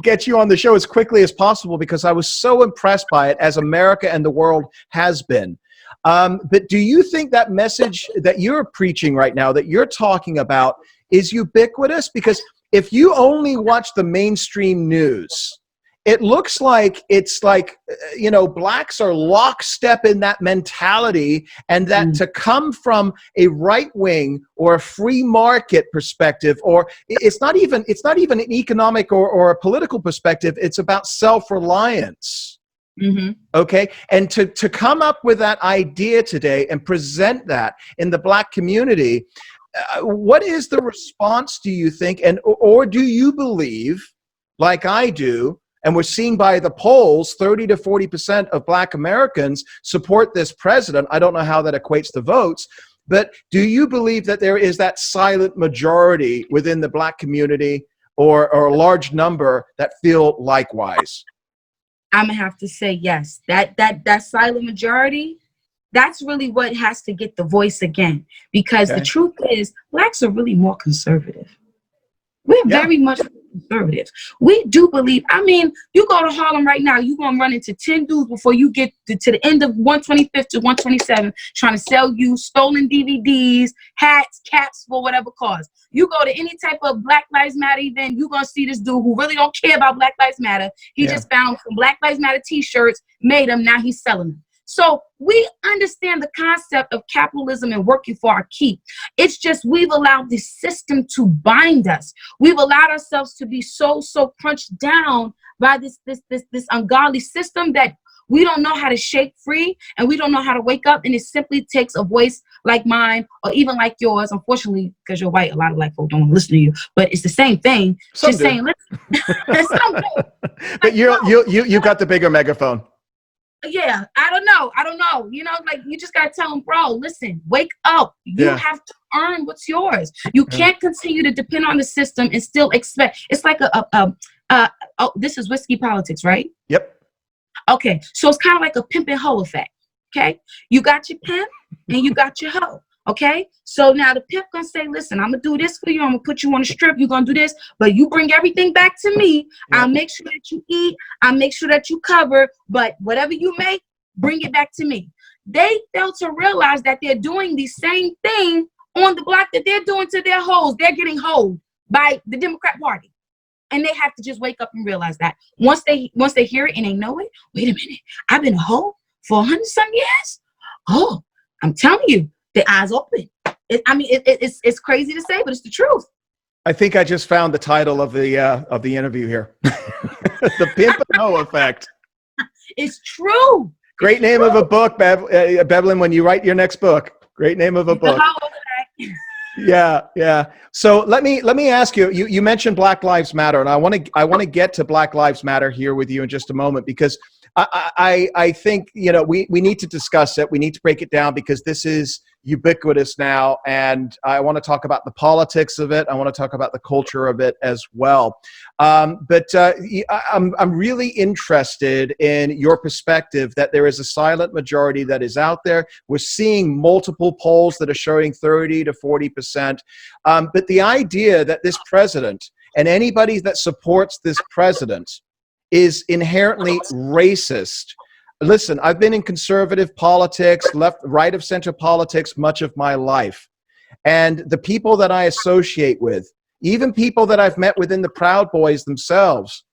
get you on the show as quickly as possible because I was so impressed by it, as America and the world has been. But do you think that message that you're preaching right now, that you're talking about, is ubiquitous? Because if you only watch the mainstream news, it looks like it's like, Blacks are lockstep in that mentality, and that to come from a right wing or a free market perspective, or it's not even an economic or a political perspective. It's about self-reliance. Mm-hmm. Okay. And to come up with that idea today and present that in the Black community, what is the response, do you think? Or do you believe, like I do, and we're seeing by the polls, 30 to 40% of Black Americans support this president? I don't know how that equates to votes, but do you believe that there is that silent majority within the Black community, or a large number that feel likewise? I'm gonna have to say yes. That silent majority, that's really what has to get the voice again. Because the truth is, Blacks are really more conservative. We're very much conservatives. We do believe, I mean, you go to Harlem right now, you're going to run into 10 dudes before you get to the end of 125th to 127 trying to sell you stolen DVDs, hats, caps for whatever cause. You go to any type of Black Lives Matter event, you're going to see this dude who really don't care about Black Lives Matter. He just found some Black Lives Matter t-shirts, made them, now he's selling them. So we understand the concept of capitalism and working for our keep. It's just we've allowed this system to bind us. We've allowed ourselves to be so crunched down by this ungodly system that we don't know how to shake free, and we don't know how to wake up. And it simply takes a voice like mine or even like yours. Unfortunately, because you're white, a lot of Black folk don't want to listen to you. But it's the same thing. Some just do. saying, listen. Some do. But you got the bigger megaphone. Yeah, I don't know. You know, like, you just gotta tell them, bro, listen, wake up. You have to earn what's yours. You can't continue to depend on the system and still expect. It's like this is whiskey politics, right? Yep. Okay, so it's kind of like a pimp and hoe effect. Okay, you got your pimp and you got your hoe. Okay, so now the pimp gonna say, listen, I'm gonna do this for you. I'm gonna put you on a strip. You're gonna do this, but you bring everything back to me. I'll make sure that you eat. I'll make sure that you cover. But whatever you make, bring it back to me. They fail to realize that they're doing the same thing on the block that they're doing to their hoes. They're getting hoed by the Democrat Party, and they have to just wake up and realize that. Once they hear it and they know it, wait a minute, I've been a hoe for 100-some years. Oh, I'm telling you. The eyes open. It's crazy to say, but it's the truth. I think I just found the title of the interview here. The Pimp and Hoe Effect. It's true. Great name of a book, Bevelyn, when you write your next book. Great name of a book. Yeah. So let me ask you. You mentioned Black Lives Matter, and I want to get to Black Lives Matter here with you in just a moment, because I think, you know, we need to discuss it. We need to break it down because this is ubiquitous now, and I want to talk about the politics of it. I want to talk about the culture of it as well. But I'm really interested in your perspective that there is a silent majority that is out there. We're seeing multiple polls that are showing 30 to 40%. But the idea that this president and anybody that supports this president is inherently racist. Listen, I've been in conservative politics, left, right of center politics much of my life. And the people that I associate with, even people that I've met within the Proud Boys themselves,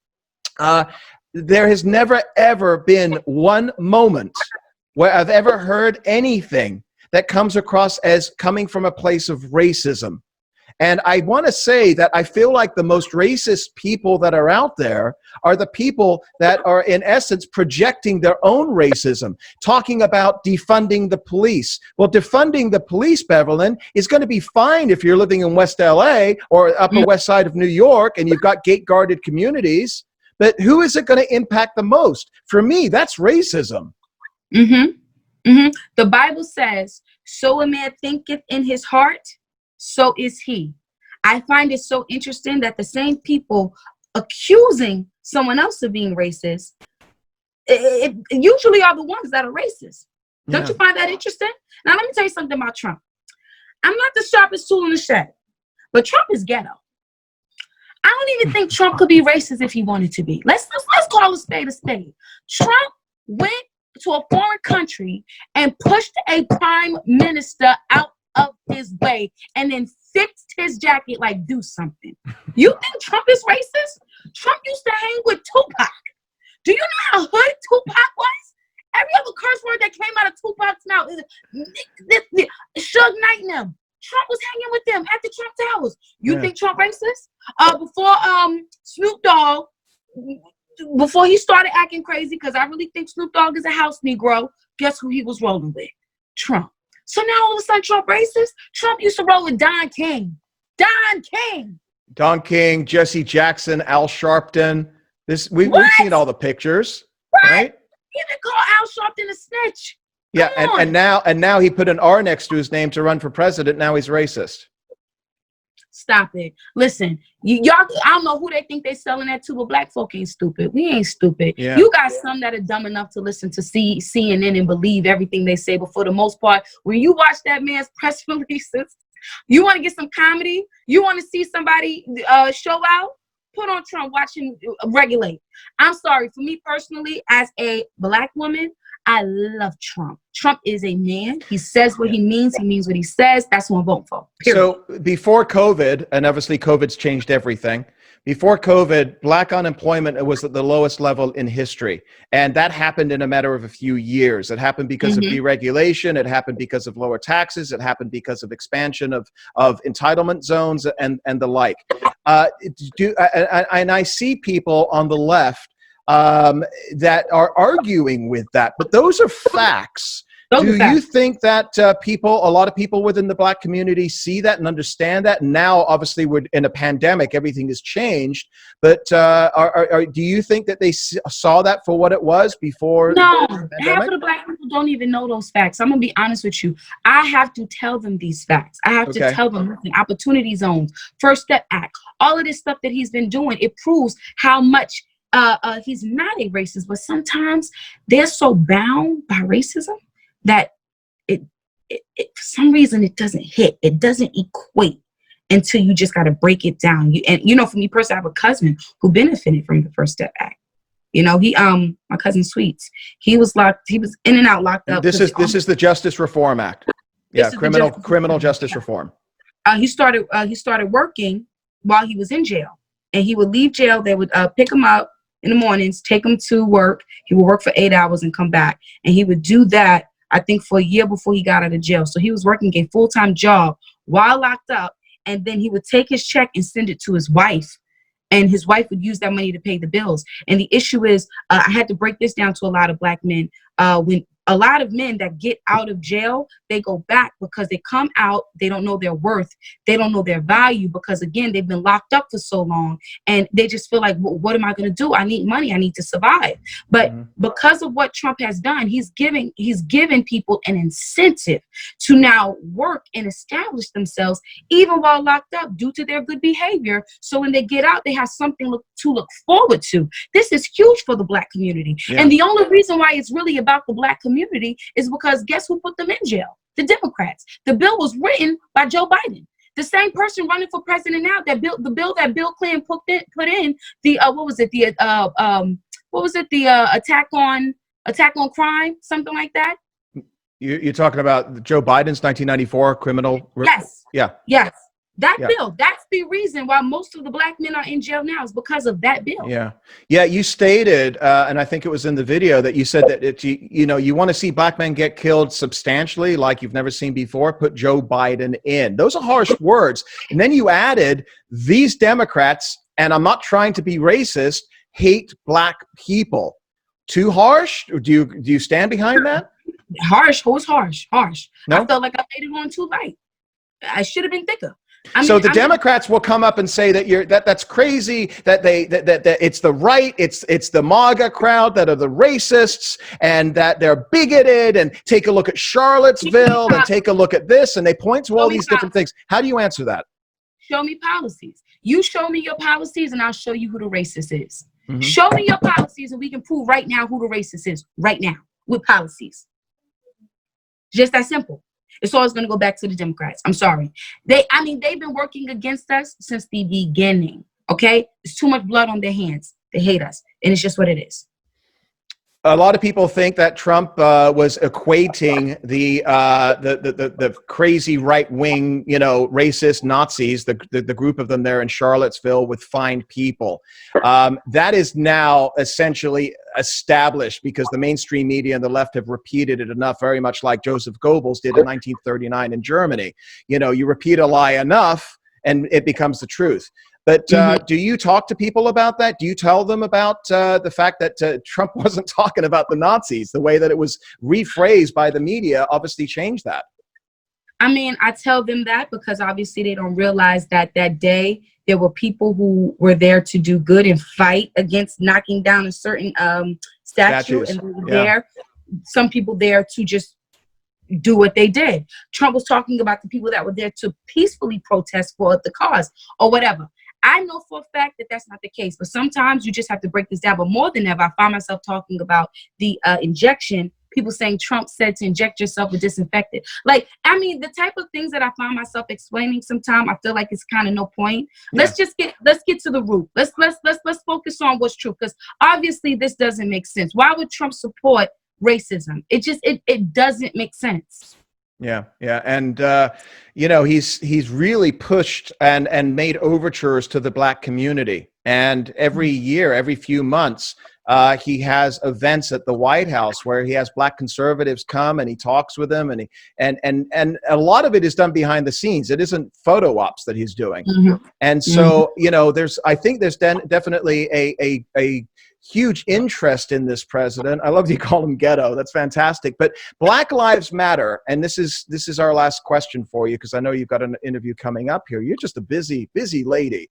there has never, ever been one moment where I've ever heard anything that comes across as coming from a place of racism. And I want to say that I feel like the most racist people that are out there are the people that are, in essence, projecting their own racism, talking about defunding the police. Well, defunding the police, Bevelyn, is going to be fine if you're living in West LA or Upper West Side of New York and you've got gate-guarded communities. But who is it going to impact the most? For me, that's racism. The Bible says, so a man thinketh in his heart, so is he. I find it so interesting that the same people accusing someone else of being racist, it usually are the ones that are racist. Don't you find that interesting? Now, let me tell you something about Trump. I'm not the sharpest tool in the shed, but Trump is ghetto. I don't even think Trump could be racist if he wanted to be. Let's call a spade a spade. Trump went to a foreign country and pushed a prime minister out of his way and then fixed his jacket like do something. You think Trump is racist? Trump used to hang with Tupac. Do you know how hood Tupac was? Every other curse word that came out of Tupac's mouth is Suge Knight and them. Trump was hanging with them at the Trump Towers. You think Trump racist? Before Snoop Dogg, before he started acting crazy, because I really think Snoop Dogg is a house Negro, guess who he was rolling with? Trump. So now all of a sudden Trump racist? Trump used to roll with Don King. Don King, Jesse Jackson, Al Sharpton. We've seen all the pictures, right? He even called Al Sharpton a snitch. Yeah, and now he put an R next to his name to run for president. Now he's racist. Stop it. Listen, y'all, I don't know who they think they're selling that to, but black folk ain't stupid. We ain't stupid. Yeah. You got some that are dumb enough to listen to CNN and believe everything they say, but for the most part, when you watch that man's press releases, you want to get some comedy, you want to see somebody show out, put on Trump, watch him regulate. I'm sorry, for me personally, as a Black woman, I love Trump. Trump is a man. He says what he means what he says. That's who I'm voting for. Period. So before COVID, and obviously COVID's changed everything. Before COVID, Black unemployment was at the lowest level in history. And that happened in a matter of a few years. It happened because of deregulation. It happened because of lower taxes. It happened because of expansion of entitlement zones and the like. And I see people on the left that are arguing with that, but those are facts. Do you think that a lot of people within the Black community see that and understand that? And now, obviously, we're in a pandemic, everything has changed. But do you think that they saw that for what it was before? No, half of the Black people don't even know those facts. I'm gonna be honest with you. I have to tell them these facts. I have to tell them, listen, opportunity zones, First Step Act, all of this stuff that he's been doing. It proves how much he's not a racist, but sometimes they're so bound by racism that it for some reason it doesn't hit. It doesn't equate until you just got to break it down. For me personally, I have a cousin who benefited from the First Step Act. My cousin Sweets, he was in and out locked up. This is the Justice Reform Act. Yeah, criminal justice reform. He started working while he was in jail, and he would leave jail. They would pick him up in the mornings, take him to work. He would work for 8 hours and come back, and he would do that, I think, for a year before he got out of jail. So he was working a full-time job while locked up, and then he would take his check and send it to his wife, and his wife would use that money to pay the bills. And the issue is, I had to break this down to a lot of Black men. When a lot of men that get out of jail, they go back because they come out, they don't know their worth, they don't know their value, because again, they've been locked up for so long, and they just feel like, well, what am I going to do? I need money, I need to survive. But because of what Trump has done, he's given people an incentive to now work and establish themselves even while locked up due to their good behavior. So when they get out, they have something to look forward to. This is huge for the Black community. And the only reason why it's really about the Black community is because guess who put them in jail? The Democrats. The bill was written by Joe Biden, the same person running for president now. The bill that Bill Clinton put in the attack on crime, something like that. You're talking about Joe Biden's 1994 criminal. Yes. Yeah. Yes. That bill, that's the reason why most of the Black men are in jail now, is because of that bill. Yeah. You stated, and I think it was in the video, that you said that you want to see Black men get killed substantially like you've never seen before, put Joe Biden in. Those are harsh words. And then you added, these Democrats, and I'm not trying to be racist, hate Black people. Too harsh? Do you stand behind that? Harsh? Who's harsh? Harsh. No? I felt like I made it on too light. I should have been thicker. Democrats will come up and say that that's crazy, that it's the right, it's the MAGA crowd that are the racists, and that they're bigoted, and take a look at Charlottesville and take a look at this, and they point to all these different things. How do you answer that? Show me policies. You show me your policies and I'll show you who the racist is. Show me your policies and we can prove right now who the racist is right now with policies. Just that simple. It's always going to go back to the Democrats. I'm sorry. They've been working against us since the beginning. Okay? There's too much blood on their hands. They hate us. And it's just what it is. A lot of people think that Trump was equating the crazy right-wing, racist Nazis, the group of them there in Charlottesville, with fine people. That is now essentially established because the mainstream media and the left have repeated it enough, very much like Joseph Goebbels did in 1939 in Germany. You repeat a lie enough and it becomes the truth. But do you talk to people about that? Do you tell them about the fact that Trump wasn't talking about the Nazis? The way that it was rephrased by the media obviously changed that. I tell them that because obviously they don't realize that that day there were people who were there to do good and fight against knocking down a certain statue. And they were there, some people there to just do what they did. Trump was talking about the people that were there to peacefully protest for the cause or whatever. I know for a fact that that's not the case, but sometimes you just have to break this down. But more than ever, I find myself talking about the injection people saying Trump said to inject yourself with disinfectant. Like, I mean, the type of things that I find myself explaining sometimes, I feel like it's kind of no point. Let's get to the root. Let's focus on what's true, because obviously this doesn't make sense. Why would Trump support racism? It doesn't make sense. Yeah, and you know, he's really pushed and made overtures to the Black community, and every year, every few months, he has events at the White House where he has Black conservatives come and he talks with them, and a lot of it is done behind the scenes. It isn't photo ops that he's doing, and so you know, I think there's definitely a huge interest in this president. I love that you call him ghetto. That's fantastic. But Black Lives Matter, and this is our last question for you, because I know you've got an interview coming up here. You're just a busy lady.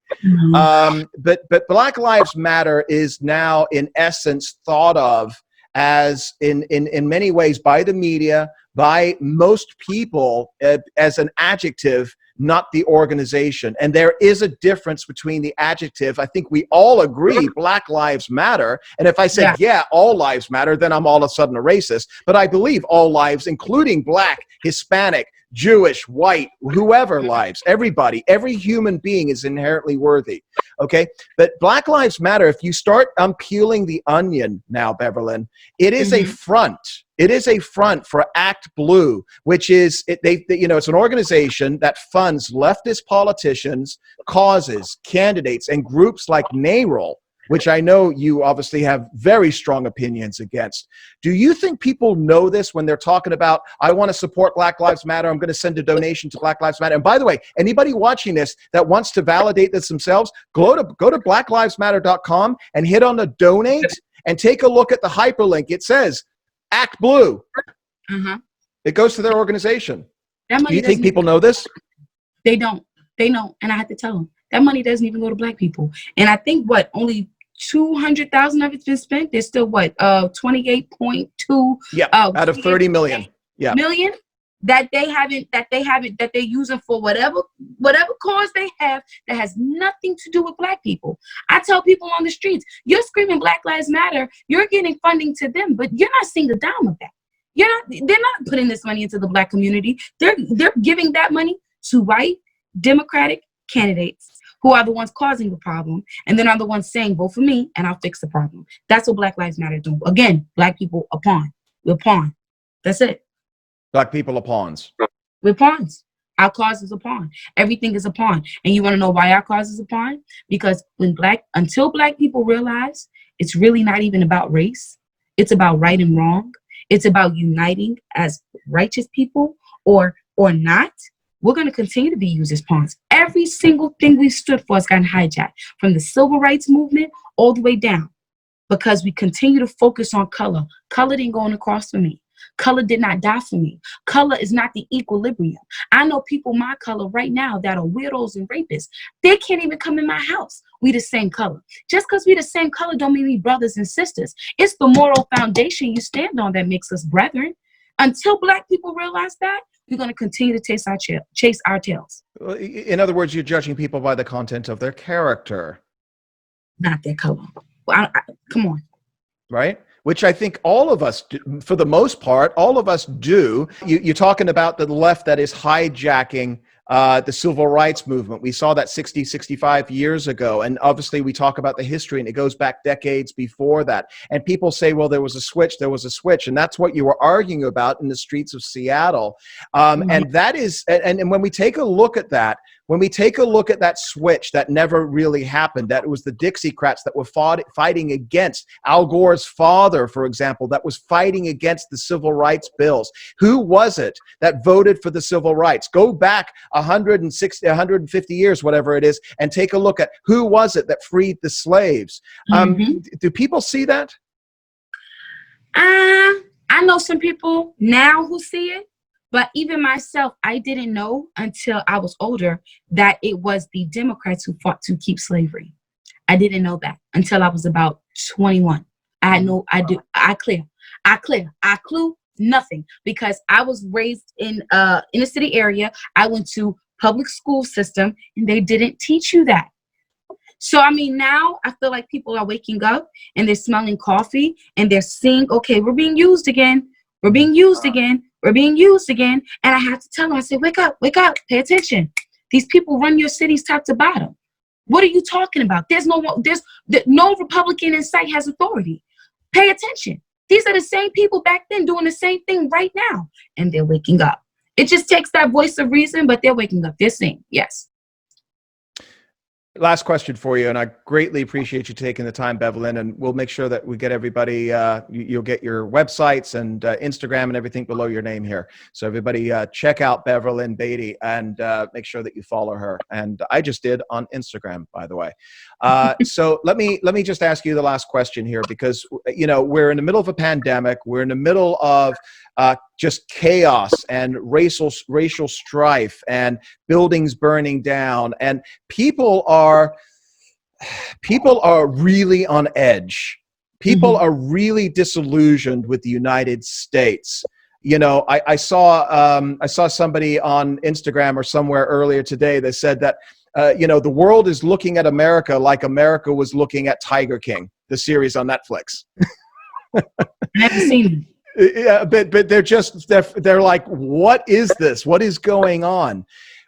But Black Lives Matter is now in essence thought of as in many ways by the media, by most people, as an adjective, not the organization. And there is a difference between the adjective. I think we all agree Black Lives Matter. And if I said, yeah, all lives matter, then I'm all of a sudden a racist. But I believe all lives, including Black, Hispanic, Jewish, white, whoever lives, everybody, every human being is inherently worthy. Okay. But Black Lives Matter, if you start unpeeling the onion now, Bevelyn, it is a front. It is a front for Act Blue, which is, it's an organization that funds leftist politicians, causes, candidates, and groups like NARAL, which I know you obviously have very strong opinions against. Do you think people know this when they're talking about, I want to support Black Lives Matter, I'm going to send a donation to Black Lives Matter? And by the way, anybody watching this that wants to validate this themselves, go to blacklivesmatter.com and hit on the donate and take a look at the hyperlink. It says, Act Blue. It goes to their organization. Do you think people know this? They don't. And I had to tell them that money doesn't even go to Black people. And I think only 200,000 of it's been spent. There's still 28.2. Yeah, out of 30 million. Yeah, million that they're using for whatever cause they have that has nothing to do with Black people. I tell people on the streets, you're screaming Black Lives Matter, you're getting funding to them, but you're not seeing the dime of that. They're not putting this money into the Black community. They're giving that money to white Democratic candidates who are the ones causing the problem, and then are the ones saying, vote for me and I'll fix the problem. That's what Black Lives Matter do. Again, Black people a pawn. We're a pawn. That's it. Black people are pawns. We're pawns. Our cause is a pawn. Everything is a pawn. And you want to know why our cause is a pawn? Because until Black people realize it's really not even about race, it's about right and wrong, it's about uniting as righteous people or not, we're going to continue to be used as pawns. Every single thing we've stood for has gotten hijacked, from the civil rights movement all the way down, because we continue to focus on color. Color didn't go on the cross for me. Color did not die for me. Color is not the equilibrium. I know people my color right now that are weirdos and rapists. They can't even come in my house. We the same color. Just because we the same color don't mean we brothers and sisters. It's the moral foundation you stand on that makes us brethren. Until Black people realize that, we're going to continue to chase our tails. In other words, you're judging people by the content of their character. Not their color. Come on. Right? Which I think all of us, for the most part, all of us do. You're talking about the left that is hijacking the civil rights movement. We saw that 65 years ago. And obviously we talk about the history, and it goes back decades before that. And people say, well, there was a switch. And that's what you were arguing about in the streets of Seattle. And that is, and when we take a look at that, switch that never really happened, that it was the Dixiecrats that were fighting against Al Gore's father, for example, that was fighting against the civil rights bills. Who was it that voted for the civil rights? Go back 160, 150 years, whatever it is, and take a look at who was it that freed the slaves. Do people see that? I know some people now who see it. But even myself, I didn't know until I was older that it was the Democrats who fought to keep slavery. I didn't know that until I was about 21. I clue nothing, because I was raised in a city area. I went to public school system, and they didn't teach you that. So, I mean, now I feel like people are waking up and they're smelling coffee and they're seeing, okay, we're being used again. We're being used again. We're being used again. And I have to tell them, I say, wake up, pay attention. These people run your cities top to bottom. What are you talking about? There's no Republican in sight has authority. Pay attention. These are the same people back then doing the same thing right now. And they're waking up. It just takes that voice of reason, but they're waking up. They're saying, yes. Last question for you, and I greatly appreciate you taking the time, Bevelyn, and we'll make sure that we get everybody, you'll get your websites and Instagram and everything below your name here. So everybody check out Bevelyn Beatty and make sure that you follow her. And I just did on Instagram, by the way. So let me just ask you the last question here, because, you know, we're in the middle of a pandemic. We're in the middle of just chaos and racial strife and buildings burning down, and people are really on edge. People are really disillusioned with the United States. You know, I saw somebody on Instagram or somewhere earlier today that said that you know, the world is looking at America like America was looking at Tiger King, the series on Netflix. Never seen it. Yeah, but they're like, what is this? What is going on?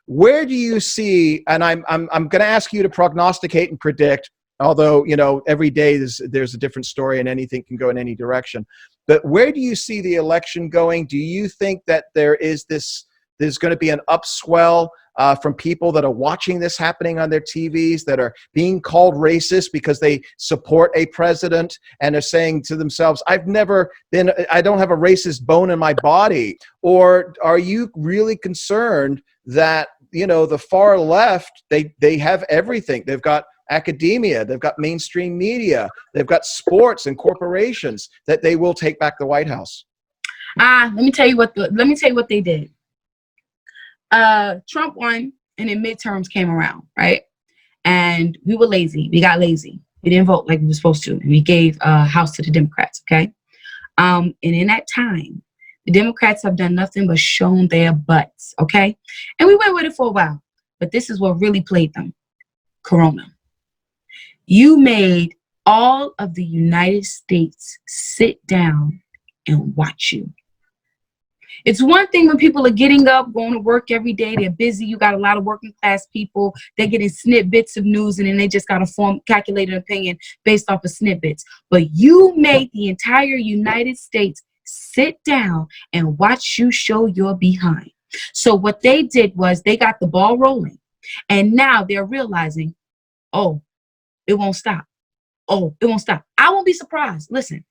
Where do you see? And I'm going to ask you to prognosticate and predict. Although, you know, every day there's a different story and anything can go in any direction. But where do you see the election going? Do you think that there's going to be an upswell from people that are watching this happening on their TVs, that are being called racist because they support a president and are saying to themselves, I don't have a racist bone in my body? Or are you really concerned that, you know, the far left, they have everything? They've got academia, they've got mainstream media, they've got sports and corporations, that they will take back the White House? Let me tell you what they did. Trump won and then midterms came around, right? And we were lazy. We got lazy. We didn't vote like we were supposed to. And we gave House to the Democrats, okay? And in that time, the Democrats have done nothing but shown their butts, okay? And we went with it for a while. But this is what really played them. Corona. You made all of the United States sit down and watch you. It's one thing when people are getting up, going to work every day, they're busy. You got a lot of working class people. They're getting snippets of news, and then they just got a calculated opinion based off of snippets. But you made the entire United States sit down and watch you show your behind. So what they did was they got the ball rolling, and now they're realizing, oh, it won't stop. Oh, it won't stop. I won't be surprised. Listen,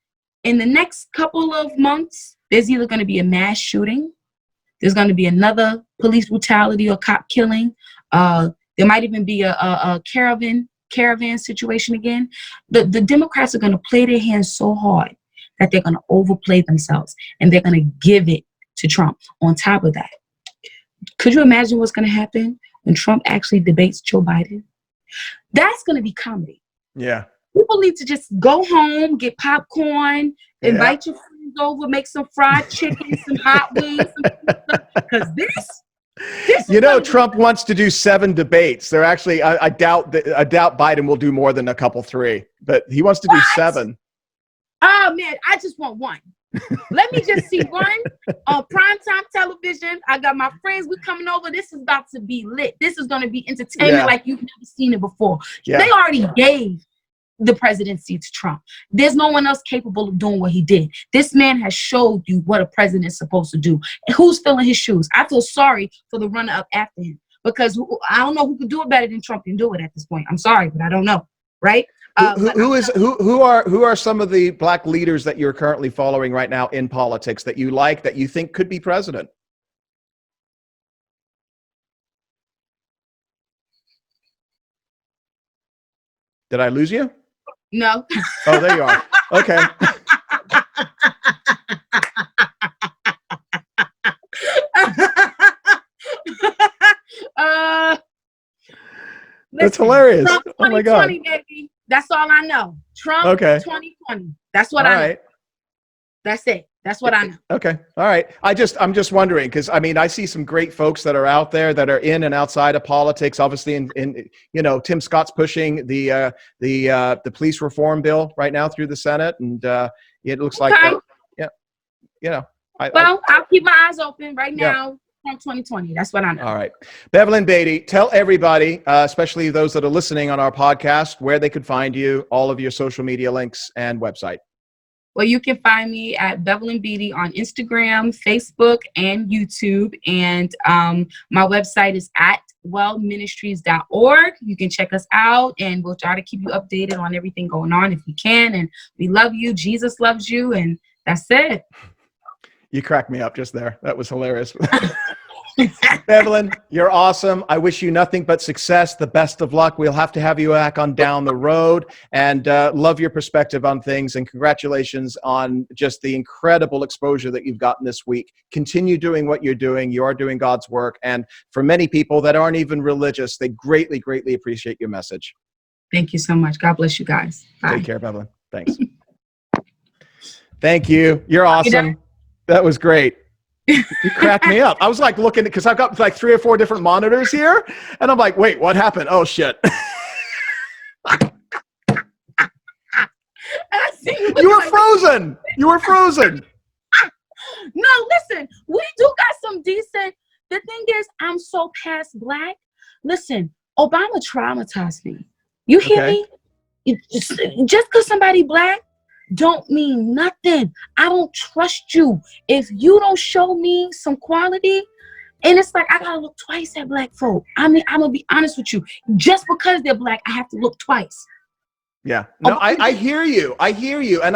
in the next couple of months, there's either going to be a mass shooting, there's going to be another police brutality or cop killing. There might even be a caravan situation again. The Democrats are going to play their hands so hard that they're going to overplay themselves, and they're going to give it to Trump. On top of that, could you imagine what's going to happen when Trump actually debates Joe Biden? That's going to be comedy. Yeah. People need to just go home, get popcorn, invite your friends over, make some fried chicken, some hot wings, because this you know, Trump wants to do 7 debates. They're actually, I doubt Biden will do more than a couple, 3, but he wants to do 7. Oh man, I just want 1. Let me just see 1 on primetime television. I got my friends, we're coming over. This is about to be lit. This is going to be entertainment like you've never seen it before. Yeah. They already gave the presidency to Trump. There's no one else capable of doing what he did. This man has showed you what a president is supposed to do. And who's filling his shoes? I feel sorry for the runner-up after him, because I don't know who could do it better than Trump can do it at this point. I'm sorry, but I don't know, right? Who are some of the black leaders that you're currently following right now in politics that you like, that you think could be president? Did I lose you? No. Oh, there you are. Okay. That's hilarious. Trump 2020, oh my God. Baby. That's all I know. Trump 2020. That's what I know. That's it. That's what I know. Okay. All right. I'm just wondering, because I mean, I see some great folks that are out there that are in and outside of politics. Obviously, in you know, Tim Scott's pushing the police reform bill right now through the Senate, and it looks like, yeah, you know, Well, I'll keep my eyes open right now. 2020. That's what I know. All right. Bevelyn Beatty, tell everybody, especially those that are listening on our podcast, where they could find you, all of your social media links and website. Well, you can find me at Bevelyn Beatty on Instagram, Facebook, and YouTube. And my website is at wellministries.org. You can check us out, and we'll try to keep you updated on everything going on if we can. And we love you. Jesus loves you. And that's it. You cracked me up just there. That was hilarious. Bevelyn, you're awesome. I wish you nothing but success, the best of luck. We'll have to have you back on down the road, and love your perspective on things, and congratulations on just the incredible exposure that you've gotten this week. Continue doing what you're doing. You are doing God's work. And for many people that aren't even religious, they greatly, greatly appreciate your message. Thank you so much. God bless you guys. Bye. Take care, Bevelyn. Thanks. Thank you. You're awesome. That was great. You cracked me up. I was like looking, because I've got like 3 or 4 different monitors here, and I'm like, wait, what happened? Oh shit. You were frozen. You were frozen. No, listen, we do got some decent. The thing is, I'm so past black. Listen, Obama traumatized me. You hear me? Just because somebody black don't mean nothing. I don't trust you if you don't show me some quality. And it's like, I gotta look twice at black folk. I mean, I'm gonna be honest with you. Just because they're black, I have to look twice. Yeah, no, I hear you. I hear you. And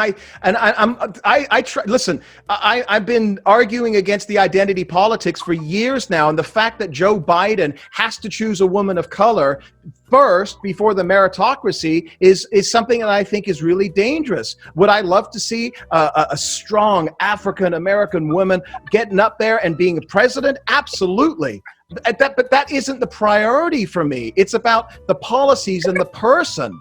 listen, I've been arguing against the identity politics for years now. And the fact that Joe Biden has to choose a woman of color first before the meritocracy is something that I think is really dangerous. Would I love to see a strong African-American woman getting up there and being a president? Absolutely. But that isn't the priority for me. It's about the policies and the person.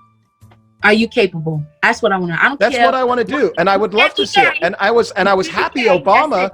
Are you capable? That's what I want to. I don't care. That's what I want to do, and I would love to see it. And I was happy Obama.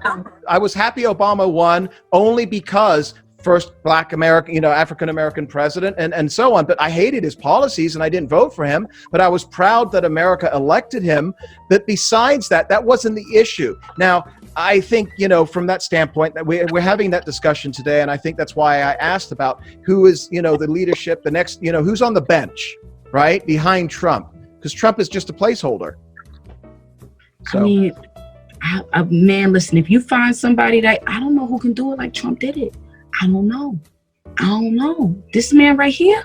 I was happy Obama won only because first Black American, African American president, and so on. But I hated his policies, and I didn't vote for him. But I was proud that America elected him. But besides that, that wasn't the issue. Now, I think, from that standpoint, that we're having that discussion today, and I think that's why I asked about who is, the leadership, the next, who's on the bench. Right behind Trump, because Trump is just a placeholder. So. I mean, man, listen, if you find somebody that, I don't know who can do it like Trump did it. I don't know. This man right here,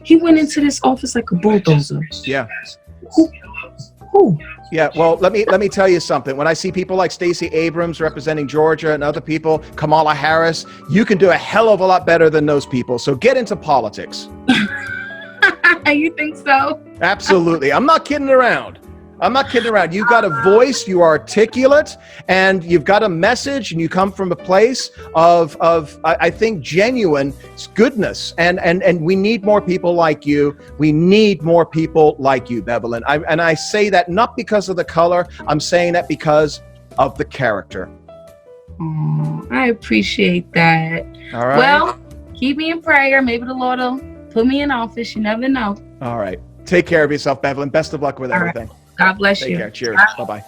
he went into this office like a bulldozer. Yeah. Who? Yeah, well, let me tell you something. When I see people like Stacey Abrams representing Georgia and other people, Kamala Harris, you can do a hell of a lot better than those people. So get into politics. You think so? Absolutely. I'm not kidding around. You've got a voice, you are articulate, and you've got a message, and you come from a place of I think, genuine goodness. And we need more people like you. We need more people like you, Bevelyn. I say that not because of the color. I'm saying that because of the character. Oh, I appreciate that. All right. Well, keep me in prayer. Maybe the Lord will put me in office. You never know. All right. Take care of yourself, Bevelyn. Best of luck with everything. Right. God bless you. Take care. Cheers. Bye-bye.